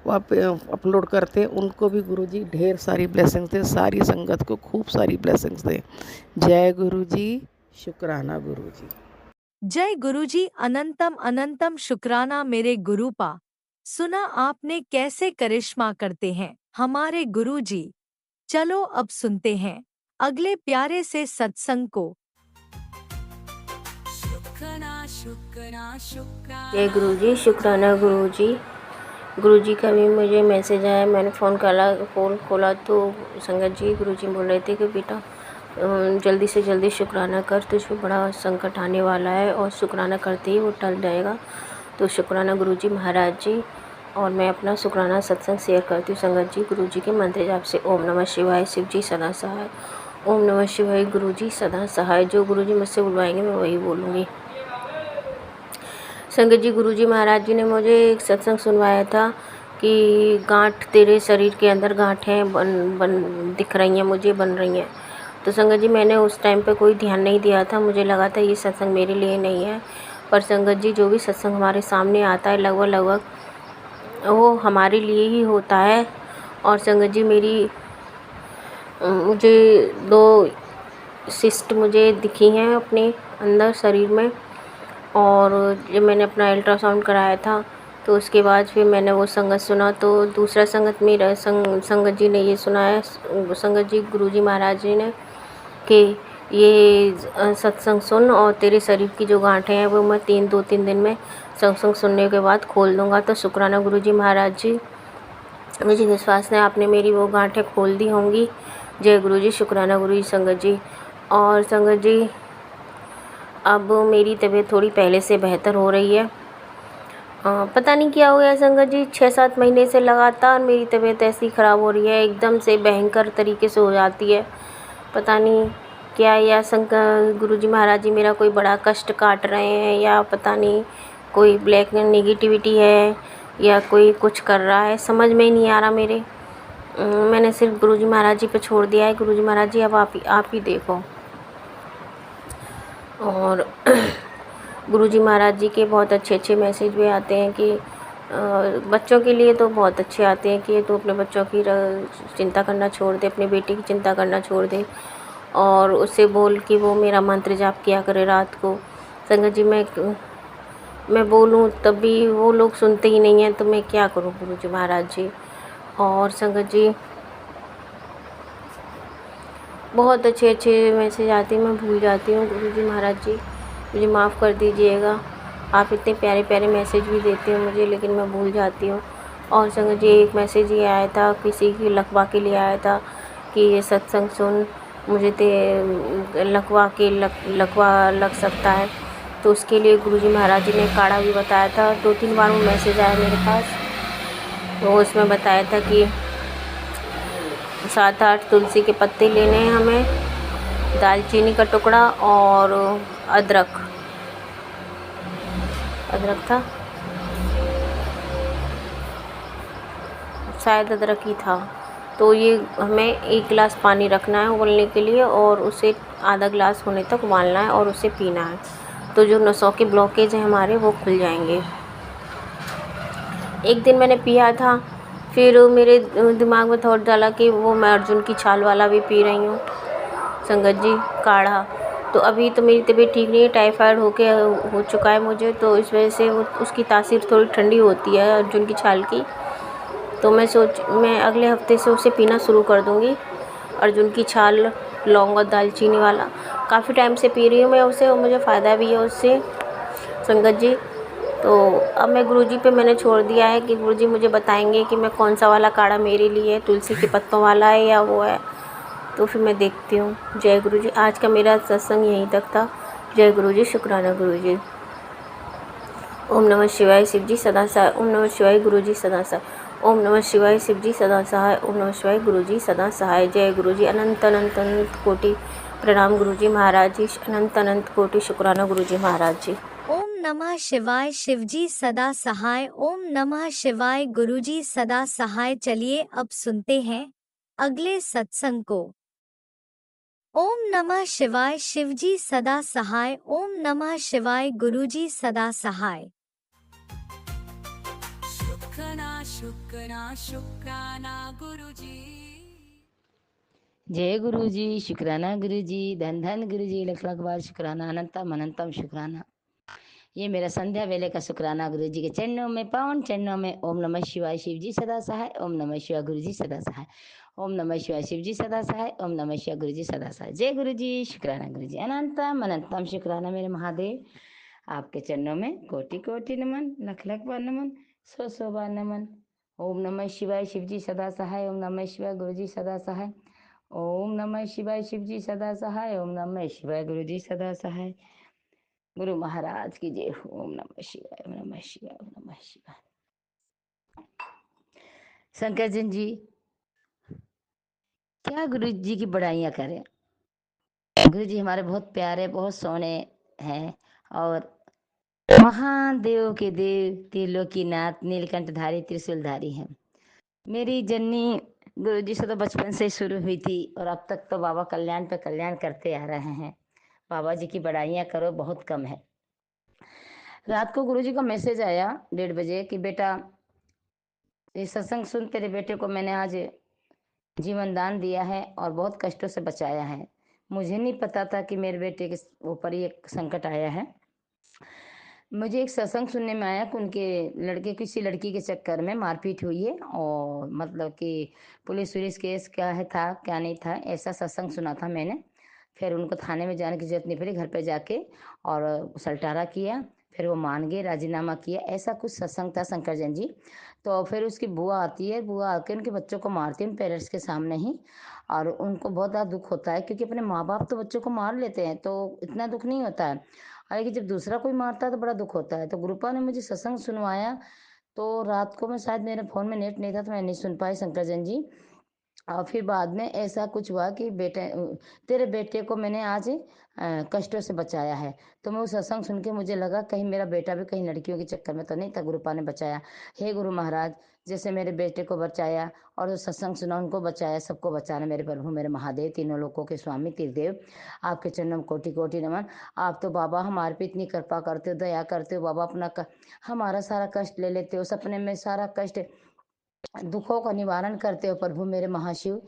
वहाँ पे अपलोड करते हैं, उनको भी गुरुजी ढेर सारी ब्लेसिंग्स दे, सारी संगत को खूब सारी ब्लेसिंग्स दे। जय गुरुजी, शुक्राना गुरुजी। जय गुरुजी, अनंतम अनंतम शुक्राना मेरे गुरुपा। सुना आपने कैसे करिश्मा करते हैं हमारे गुरुजी। चलो अब सुनते हैं अगले प्यारे से सत्संग को। शुक्राना शुक्राना शुक्राना जय गुरुजी, शुक्राना गुरुजी। गुरुजी का भी मुझे मैसेज आया, मैंने फ़ोन खोला तो संगत जी गुरुजी बोल रहे थे कि बेटा जल्दी से जल्दी शुक्राना कर, तुझ पे बड़ा संकट आने वाला है और शुक्राना करते ही वो टल जाएगा। तो शुक्राना गुरुजी महाराज जी। और मैं अपना शुक्राना सत्संग शेयर करती हूँ संगत जी गुरुजी के मंत्र जाप से। ओम नमः शिवाय, शिव जी सदा सहाय। ओम नमः शिवाय, गुरुजी सदा सहाय। जो गुरुजी मुझसे बुलवाएंगे मैं वही बोलूँगी। संगत जी, गुरुजी महाराज जी ने मुझे एक सत्संग सुनवाया था कि गांठ तेरे शरीर के अंदर गांठें बन दिख रही हैं मुझे, बन रही हैं। तो संगत जी मैंने उस टाइम पे कोई ध्यान नहीं दिया था, मुझे लगा था ये सत्संग मेरे लिए नहीं है। पर संगत जी जो भी सत्संग हमारे सामने आता है लगभग वो हमारे लिए ही होता है। और संगत जी मुझे 2 सिस्ट मुझे दिखी हैं अपने अंदर शरीर में। और जब मैंने अपना अल्ट्रासाउंड कराया था तो उसके बाद फिर मैंने वो संगत सुना, तो दूसरा संगत मेरा संगत जी ने ये सुनाया, संगत जी गुरुजी महाराज जी ने, कि ये सत्संग सुन और तेरे शरीर की जो गांठें हैं वो मैं 2-3 दिन में सत्संग सुनने के बाद खोल दूंगा। तो शुक्राना गुरुजी महाराज जी, मुझे विश्वास है आपने मेरी वो गांठें खोल दी होंगी। जय गुरुजी, शुक्राना गुरुजी संगत जी। और संगत जी अब मेरी तबीयत थोड़ी पहले से बेहतर हो रही है। पता नहीं क्या हो गया संगत जी, 6-7 महीने से लगातार मेरी तबीयत ऐसी ख़राब हो रही है, एकदम से भयंकर तरीके से हो जाती है। पता नहीं क्या, या शंकर गुरुजी महाराज जी मेरा कोई बड़ा कष्ट काट रहे हैं, या पता नहीं कोई ब्लैक नेगेटिविटी है, या कोई कुछ कर रहा है, समझ में ही नहीं आ रहा मेरे। मैंने सिर्फ गुरुजी महाराज जी पे छोड़ दिया है। गुरुजी महाराज जी अब आप ही देखो। और गुरुजी महाराज जी के बहुत अच्छे मैसेज भी आते हैं कि बच्चों के लिए तो बहुत अच्छे आते हैं कि तो अपने बच्चों की चिंता करना छोड़ दे, अपने बेटे की चिंता करना छोड़ दे और उससे बोल कि वो मेरा मंत्र जाप किया करे रात को। संगत जी मैं बोलूं तब भी वो लोग सुनते ही नहीं हैं, तो मैं क्या करूं गुरुजी महाराज जी। और संगत जी बहुत अच्छे मैसेज आते हैं, मैं भूल जाती हूँ। गुरुजी महाराज जी मुझे माफ़ कर दीजिएगा, आप इतने प्यारे प्यारे मैसेज भी देते हैं मुझे, लेकिन मैं भूल जाती हूँ। और संगत जी एक मैसेज ये आया था, किसी की लकवा के लिए आया था कि ये सत्संग सुन, मुझे लकवा लग सकता है, तो उसके लिए गुरुजी महाराज जी ने काढ़ा भी बताया था। 2-3 बार वो मैसेज आया मेरे पास, तो उसमें बताया था कि 7-8 तुलसी के पत्ते लेने हैं हमें, दालचीनी का टुकड़ा और अदरक था, शायद अदरक ही था। तो ये हमें 1 गिलास पानी रखना है उबलने के लिए और उसे आधा गिलास होने तक उबालना है और उसे पीना है। तो जो नसों के ब्लॉकेज हैं हमारे वो खुल जाएंगे। एक दिन मैंने पिया था, फिर मेरे दिमाग में थॉट डाला कि वो मैं अर्जुन की छाल वाला भी पी रही हूँ संगत जी, काढ़ा। तो अभी तो मेरी तबीयत ठीक नहीं है, टाइफाइड हो चुका है मुझे, तो इस वजह से वो उसकी तासीर थोड़ी ठंडी होती है अर्जुन की छाल की। तो मैं अगले हफ्ते से उसे पीना शुरू कर दूँगी, अर्जुन की छाल, लौंग और दालचीनी वाला। काफ़ी टाइम से पी रही हूँ मैं उसे, और मुझे फ़ायदा भी है उससे संगत जी। तो अब मैं गुरुजी पे मैंने छोड़ दिया है कि गुरुजी मुझे बताएंगे कि मैं कौन सा वाला काढ़ा मेरे लिए, तुलसी के पत्तों वाला है या वो है। तो फिर मैं देखती हूँ। जय गुरुजी। आज का मेरा सत्संग यहीं तक था। जय गुरुजी, शुक्राना गुरुजी। ओम नमः शिवाय, शिव जी सदा सहाय। ओम नमः शिवाय, गुरुजी सदा सहाय। ओम नमः शिवाय, शिव जी सदा सहाय। ओम नमः शिवाय, गुरुजी सदा सहाय। जय गुरुजी। अनंत अनंत अनंत कोटि प्रणाम गुरुजी महाराज जी। अनंत अनंत कोटि शुक्राना गुरुजी महाराज जी। ओम नमः शिवाय, शिवजी सदा सहाय। ओम नमः शिवाय, गुरुजी सदा सहाय। चलिए अब सुनते हैं अगले सत्संग को। ओम नमः शिवाय, शिवजी सदा सहाय। ओम नमः शिवाय, गुरुजी सदा सहाय। शुक्राना गुरुजी। जय गुरु जी, शुक्राना गुरु जी, धन धन गुरु जी, लख लख बार शुक्राना, अनंतम अनंतम शुक्राना। ये मेरा संध्या वेले का शुक्राना गुरु जी के चरणों में, पावन चरणों में। ओम नमः शिवाय, शिव जी सदा सहाय। ओम नमः शिवाय, गुरु जी सदा सहाय। ओम नमः शिवाय, शिव जी सदा सहाय। ओम नमः शिवाय, गुरु जी सदा सहाय। जय गुरु जी, शुक्राना गुरु जी, अनंतम अनंतम शुक्राना मेरे महादेव। आपके चरणों में कोटि कोटि नमन, लख लख बार नमन, सौ सौ बार नमन। ओम नमः शिवाय, शिव जी सदा सहाय। ओम नमः शिवाय, गुरु जी सदा सहाय। ओम नमः शिवाय, शिव जी सदा सहाय। ओम नमः शिवाय, गुरु जी सदा सहाय। गुरु महाराज की जय हो। ओम नमः शिवाय, ओम नमः शिवाय, ओम नमः शिवाय। शंकरजन जी, क्या गुरु जी की बड़ाइयाँ करें। गुरु जी हमारे बहुत प्यारे, बहुत सोने हैं, और महादेव के देव, त्रिलोकीनाथ, नीलकंठधारी, त्रिशूलधारी हैं। मेरी जर्नी गुरु जी से तो बचपन से शुरू हुई थी, और अब तक तो बाबा कल्याण पे कल्याण करते आ रहे हैं। बाबा जी की बड़ाइयाँ करो, बहुत कम है। रात को गुरुजी का मैसेज आया 1:30 बजे कि बेटा, ये सत्संग सुन, तेरे बेटे को मैंने आज जीवन दान दिया है और बहुत कष्टों से बचाया है। मुझे नहीं पता था कि मेरे बेटे के ऊपर ये संकट आया है। मुझे एक सत्संग सुनने में आया कि उनके लड़के, किसी लड़की के चक्कर में मारपीट हुई है, और मतलब कि पुलिस वुलिस केस क्या है था क्या नहीं था, ऐसा सत्संग सुना था मैंने। फिर उनको थाने में जाने की जरूरत नहीं पड़ी, घर पे जाके और सलटारा किया, फिर वो मान गए, राजीनामा किया, ऐसा कुछ सत्संग था शंकर जैन जी। तो फिर उसकी बुआ आती है, बुआ आके उनके बच्चों को मारती है उन पेरेंट्स के सामने ही, और उनको बहुत ज़्यादा दुख होता है, क्योंकि अपने माँ बाप तो बच्चों को मार लेते हैं तो इतना दुख नहीं होता है, हालांकि जब दूसरा कोई मारता है तो बड़ा दुख होता है। तो गुरुपा ने मुझे सत्संग सुनवाया, तो रात को मैं, शायद मेरे फ़ोन में नेट नहीं था तो मैं नहीं सुन पाई शंकर जैन जी। और फिर बाद में ऐसा कुछ हुआ कि बेटे, तेरे बेटे को मैंने आज कष्टों से बचाया है। तो मैं उस सत्संग सुन के मुझे लगा कहीं मेरा बेटा भी कहीं लड़कियों के चक्कर में तो नहीं था, गुरुपा ने बचाया। हे गुरु महाराज, जैसे मेरे बेटे को बचाया और जो सत्संग सुना उनको बचाया, सबको बचाना मेरे प्रभु, मेरे महादेव, तीनों लोकों के स्वामी त्रिदेव, आपके चरणों में कोटि कोटि नमन। आप तो बाबा हमारे पे इतनी कृपा करते हो, दया करते हो बाबा, अपना हमारा सारा कष्ट ले लेते हो, सपने में सारा कष्ट, दुखों का निवारण करते हो प्रभु मेरे महाशिव।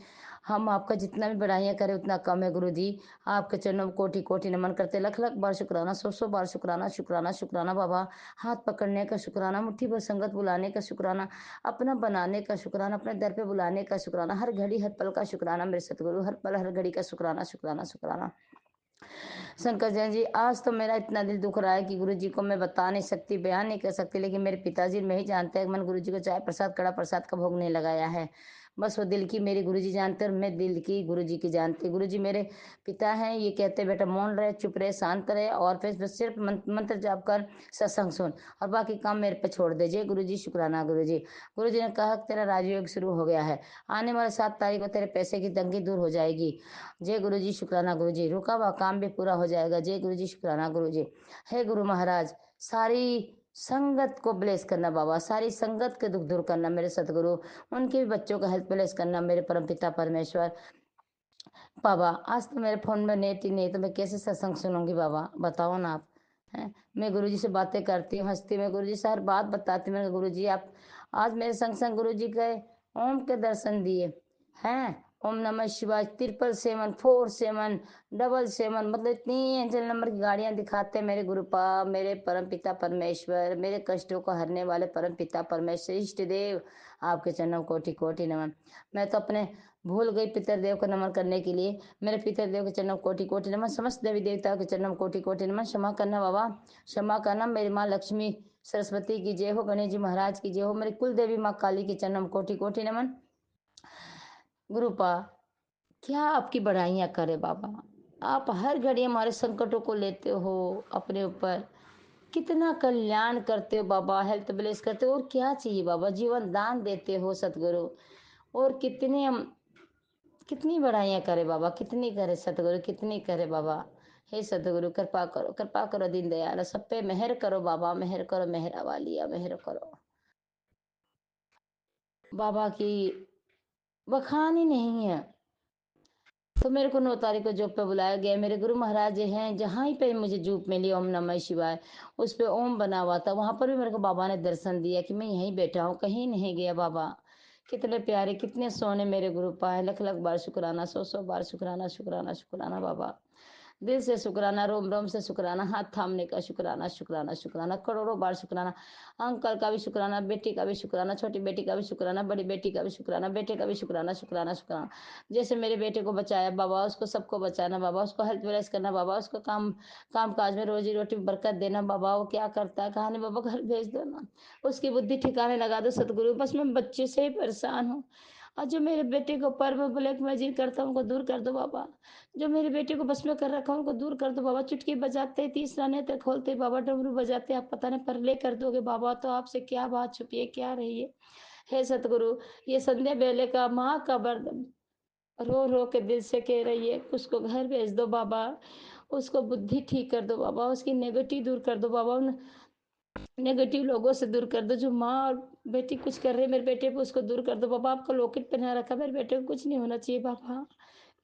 हम आपका जितना भी बढ़ाइयाँ करें उतना कम है गुरु जी। आपके चरणों में कोटि कोटि नमन करते, लख लख बार शुक्राना, सौ सौ बार शुक्राना, शुक्राना शुक्राना बाबा। हाथ पकड़ने का शुक्राना, मुट्ठी भर संगत बुलाने का शुक्राना, अपना बनाने का शुक्राना, अपने दर पे बुलाने का शुक्राना, हर घड़ी हर पल का शुक्राना मेरे सतगुरु, हर पल हर घड़ी का शुक्राना शुक्राना शुक्राना। शंकर जैन जी, आज तो मेरा इतना दिल दुख रहा है कि गुरु जी को मैं बता नहीं सकती, बयान नहीं कर सकती, लेकिन मेरे पिताजी मैं ही जानते हैं कि मैंने गुरु जी को चाय प्रसाद, कड़ा प्रसाद का भोग नहीं लगाया है। बस वो दिल की मेरी गुरु जी जानते, और मैं दिल की गुरु जी की जानती। गुरु जी मेरे पिता हैं, ये कहते बेटा मौन रहे, चुप रहे, शांत रहे, और फिर बस सिर्फ मंत्र जाप कर, सत्संग सुन, और बाकी काम मेरे पे छोड़ दे। जय गुरु जी, शुक्राना गुरु जी। गुरु जी ने कहा कि तेरा राजयोग शुरू हो गया है, आने वाले 7 तारीख को तेरे पैसे की तंगी दूर हो जाएगी। जय गुरु जी, शुक्राना गुरु जी। रुका हुआ काम भी पूरा हो जाएगा। जय गुरु जी, शुक्राना गुरु जी। हे गुरु महाराज, सारी संगत को ब्लेस करना बाबा, सारी संगत के दुख दूर करना मेरे सतगुरु, उनके भी बच्चों का हेल्थ ब्लेस करना मेरे परम पिता परमेश्वर। बाबा आज तो मेरे फोन में नेट ही नहीं, तो मैं कैसे सत्संग सुनूंगी बाबा, बताओ ना आप। हैं, मैं गुरुजी से बातें करती हूँ, हंसती, मैं गुरुजी से हर बात बताती हूँ। मैं गुरुजी आप आज मेरे संग संग गुरु जी गए ओम के दर्शन दिए हैं। ओम नमः शिवाय 777 777 मतलब इतनी एंजल नंबर की गाड़ियां दिखाते हैं मेरे गुरुपा, मेरे परम पिता परमेश्वर, मेरे कष्टों को हरने वाले परम पिता परमेश्वर इष्ट देव, आपके चरणों कोटि कोटि नमन। मैं तो अपने भूल गई पितर देव को नमन करने के लिए। मेरे पितर देव के चरणों कोटि कोटि नमन। समस्त देवी देवताओं के चरणों कोटि कोटि नमन। क्षमा करना बाबा, क्षमा करना। मेरी माँ लक्ष्मी सरस्वती की जय हो, गणेश जी महाराज की जय हो, मेरी कुल देवी माँ काली की चरणों कोटि कोटि नमन। गुरुपा क्या आपकी बढ़ाइयाँ करे बाबा, आप हर घड़ी हमारे संकटों को लेते हो अपने ऊपर, कितना कल्याण करते हो बाबा, हेल्थ ब्लेस करते हो, और क्या चाहिए बाबा, जीवन दान देते हो सतगुरु। और कितने हम कितनी बढ़ाइयाँ करे बाबा, कितनी करे सतगुरु, कितनी करे बाबा। हे सतगुरु कृपा करो दीन दयाल, सब पे मेहर करो बाबा, मेहर करो, मेहरा वालिया मेहर करो। बाबा की बखान ही नहीं है। तो मेरे को 9 तारीख को जॉब पे बुलाया गया। मेरे गुरु महाराज जी हैं, जहाँ ही पे मुझे जॉब मिली ओम नमः शिवाय, उस पे ओम बना हुआ था, वहां पर भी मेरे को बाबा ने दर्शन दिया कि मैं यहीं बैठा हूँ, कहीं नहीं गया बाबा। कितने प्यारे, कितने सोने मेरे गुरु पाए, लख लख बार शुक्राना, 100 बार शुक्राना, शुक्राना शुक्राना बाबा। दिल से शुक्राना, रोम रोम से शुक्राना, हाथ थामने का शुक्राना, शुक्राना शुक्राना, करोड़ों बार शुक्राना। अंकल का भी शुक्राना, बेटी का भी शुक्राना, छोटी बेटी का भी शुक्राना, बड़ी बेटी का भी शुक्राना, बेटे का भी शुक्राना, शुक्राना शुक्राना। जैसे मेरे बेटे को बचाया बाबा, उसको सबको बचाना बाबा, उसको हेल्थ ब्लेस करना बाबा, उसको काम काज में रोजी रोटी में बरकत देना बाबा। वो क्या करता है कहा नहीं बाबा, घर भेज दो ना, उसकी बुद्धि ठिकाने लगा दो सतगुरु। बस मैं बच्चे से ही परेशान हूँ। और जो मेरे बेटे को पर्व ब्लैक मैजिक करता हूँ उनको दूर कर दो बाबा। जो मेरे बेटे को बस में कर रखा हूँ उनको दूर कर दो बाबा। चुटकी बजाते तीसरा नेत्र खोलते बाबा, डमरू बजाते आप पता नहीं परले कर दोगे बाबा। तो आपसे क्या बात छुपी है, क्या रही है। हे सतगुरु, ये संध्या बेले का माँ का वरदान रो रो के दिल से कह रही है, उसको घर भेज दो बाबा, उसको बुद्धि ठीक कर दो बाबा, उसकी नेगेटिव दूर कर दो बाबा, उन नेगेटिव लोगों से दूर कर दो। जो माँ और बेटी कुछ कर रहे मेरे बेटे पे, उसको दूर कर दो बाबा। आपका लॉकेट पहना रखा मेरे बेटे को, कुछ नहीं होना चाहिए बाबा,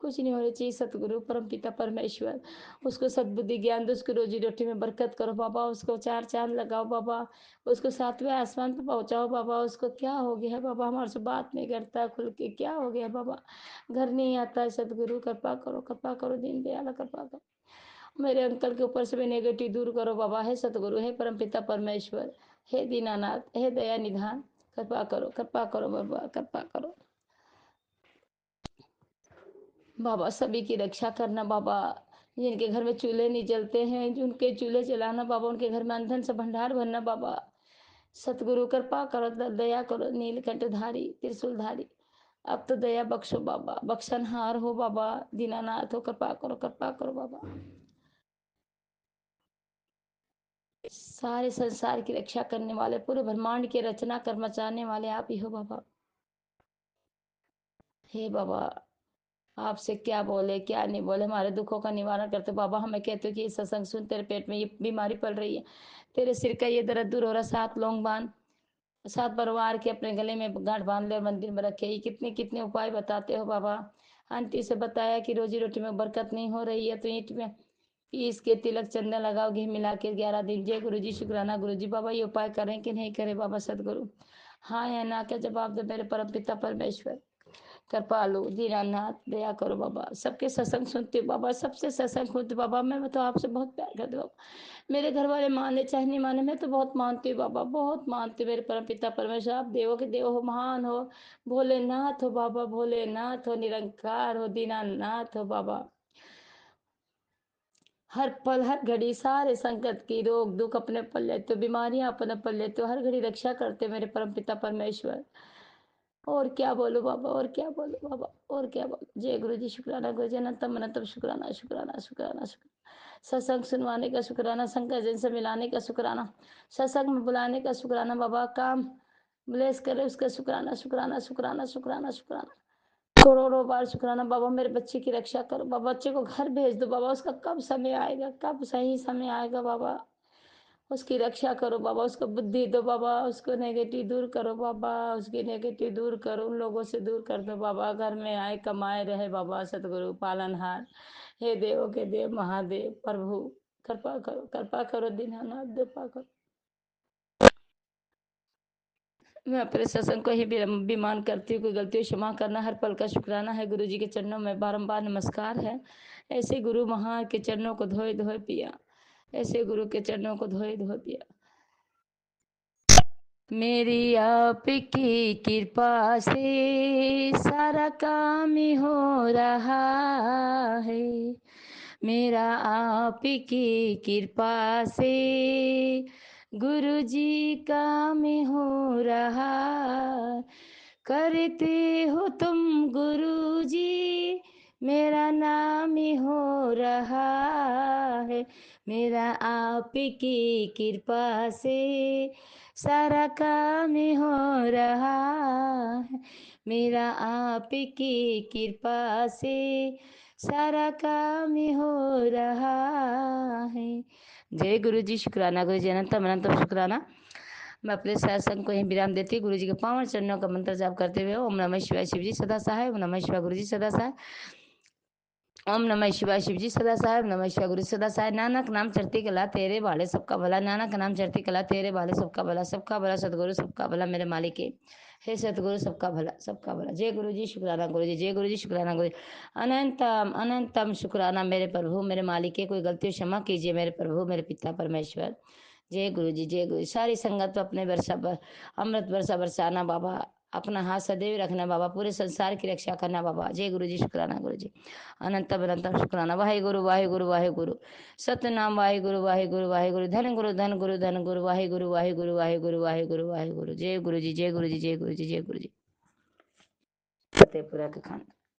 कुछ नहीं होना चाहिए सतगुरु परम पिता परमेश्वर। उसको सद्बुद्धि ज्ञान दो, उसको रोजी रोटी में बरकत करो बाबा, उसको 4 चांद लगाओ बाबा, उसको 7वें आसमान पे पहुंचाओ बाबा। उसको क्या हो गया है बाबा, हमारे से बात नहीं करता खुल के, क्या हो गया है बाबा, घर नहीं आता है सतगुरु। कृपा करो दीन दयाल, कृपा करो। मेरे अंकल के ऊपर से भी नेगेटिव दूर करो बाबा। हे सतगुरु, हे परम पिता परमेश्वर, हे दीनानाथ, हे दया निधान, कृपा करो बाबा, कृपा करो बाबा। सभी की रक्षा करना बाबा, जिनके घर में चूल्हे नहीं जलते हैं उनके चूल्हे जलाना बाबा, उनके घर में अंधन से भंडार भरना बाबा। सतगुरु कृपा करो, दया करो, नीलकंठधारी त्रिशूलधारी, अब तो दया बख्शो बाबा, बख्शनहार हो बाबा, दीनानाथ हो, कृपा करो बाबा। सारे संसार की रक्षा करने वाले, पूरे ब्रह्मांड के रचना कर मचाने वाले आप ही हो बाबा। हे बाबा, आपसे क्या बोले क्या नहीं बोले, हमारे दुखों का निवारण करते बाबा। हमें कहते हो कि ये सत्संग सुन, तेरे पेट में ये बीमारी पड़ रही है, तेरे सिर का ये दर्द दूर हो रहा, 7 लौंग बांध, 7 परिवार के अपने गले में गांठ बांध ले और मंदिर में रखे। ये कितने कितने उपाय बताते हो बाबा। आंटी से बताया कि रोजी रोटी में बरकत नहीं हो रही है तो ईंट में पीस के तिलक चंदन लगाओ, घी मिला के 11 दिन। जय गुरु जी, शुक्राना गुरु जी। बाबा ये उपाय करें कि नहीं करें बाबा सदगुरु, हाँ या ना क्या जवाब दो मेरे परम पिता परमेश्वर। कृपालु दीनानाथ दया करो बाबा। सबके सत्संग सुनते हो बाबा, सबसे सत्संग सुनते हो बाबा। मैं तो आपसे बहुत प्यार करती हूँ बाबा। मेरे घर वाले माने चाहे नहीं माने, मैं तो बहुत मानती हूँ बाबा, बहुत मानती हूँ मेरे परम पिता परमेश्वर। आप देवों के देव हो, महान हो, भोलेनाथ हो बाबा, भोलेनाथ हो, निरंकार हो, दीनानाथ हो बाबा। हर पल हर घड़ी सारे संकट की रोग दुख अपने पल लेते हो, बीमारियां अपने पल लेते हो, हर घड़ी रक्षा करते हो मेरे परम पिता परमेश्वर। और क्या बोलो बाबा, और क्या बोलो बाबा, और क्या बोलो। जय गुरु जी, शुक्राना गुरु जी, अनंतम अनंतम शुक्राना शुक्राना शुक्राना शुक्राना। सत्संग सुनवाने का शुक्राना, संकट जन से मिलाने का शुक्राना, सत्संग में बुलाने का शुक्राना बाबा, काम ब्लेस करे उसका शुक्राना शुक्राना शुक्राना शुक्राना शुक्राना, करोड़ों बार शुक्राना बाबा। मेरे बच्चे की रक्षा करो बाबा, बच्चे को घर भेज दो बाबा, उसका कब समय आएगा, कब सही समय आएगा बाबा, उसकी रक्षा करो बाबा, उसको बुद्धि दो बाबा, उसको नेगेटिव दूर करो बाबा, उसकी नेगेटिव दूर करो, उन लोगों से दूर कर दो बाबा। घर में आए कमाए रहे बाबा, सतगुरु पालनहार, हे देवों के देव महादेव प्रभु, कृपा करो दीनानाथ, कृपा करो। मैं अपने सत्संग को ही विमान करती हूँ। कोई गलती क्षमा करना, हर पल का शुक्राना है। गुरु जी के चरणों में बारंबार नमस्कार है। ऐसे गुरु महान के चरणों को धोए धोए पिया, ऐसे गुरु के चरणों को धोए धोए पिया। मेरी आपकी कृपा से सारा काम ही हो रहा है। मेरा आपकी कृपा से गुरु जी काम ही हो रहा। करते हो तुम गुरु जी, मेरा नाम ही हो रहा है। मेरा आपकी कृपा से सारा काम हो रहा है। मेरा आपकी कृपा से सारा काम हो रहा है। जय गुरु जी। शुक्राना गुरु जी, अनंतम अनंतम शुक्राना। मैं अपने सत्संग को यहीं विराम देती हूँ। गुरु जी के पावन चरणों का मंत्र जाप करते हुए ओम नमः शिवाय शिव जी सदा सहाय, ओम नमः शिवाय गुरु जी सदा सहाय, ओम नमः शिवाय शिव जी सदा साहेब, नमः शिवाय गुरु सदा साहेब। नानक नाम चढ़ती कला तेरे वाले सबका भला, नानक नाम चढ़ती कला तेरे वाले सबका भला, सबका भला सतगुरु सबका भला मेरे मालिक के। हे सतगुरु सबका भला सबका भला। जय गुरु जी। शुक्राना गुरु जी। जय गुरु जी। शुक्राना गुरु जी। अनंतम अनंतम शुक्राना मेरे प्रभु मेरे मालिक के। कोई गलती क्षमा कीजिए मेरे प्रभु मेरे पिता परमेश्वर। जय गुरु जी। जय गुरु जी। सारी संगत पर अपने अमृत वर्षा बरसाना बाबा। अपना हाथ सदैव रखना बाबा, पूरे संसार की रक्षा करना बाबा। जय गुरु जी। शुक्राना गुरु जी। अनंतम अनंतम शुक्राना। वाहे गुरु वाहे गुरु वाहे गुरु। सतनाम वाहे गुरु वाहे गुरु वाहे गुरु। धन गुरु धन गुरु धन गुरु। वाहे गुरु वाहे गुरु वाहे गुरु वाहे गुरु वाहे गुरु। जय गुरु जी। जय गुरु जी। जय गुरु जी। जय गुरु जी। फतेहपुरा के खान।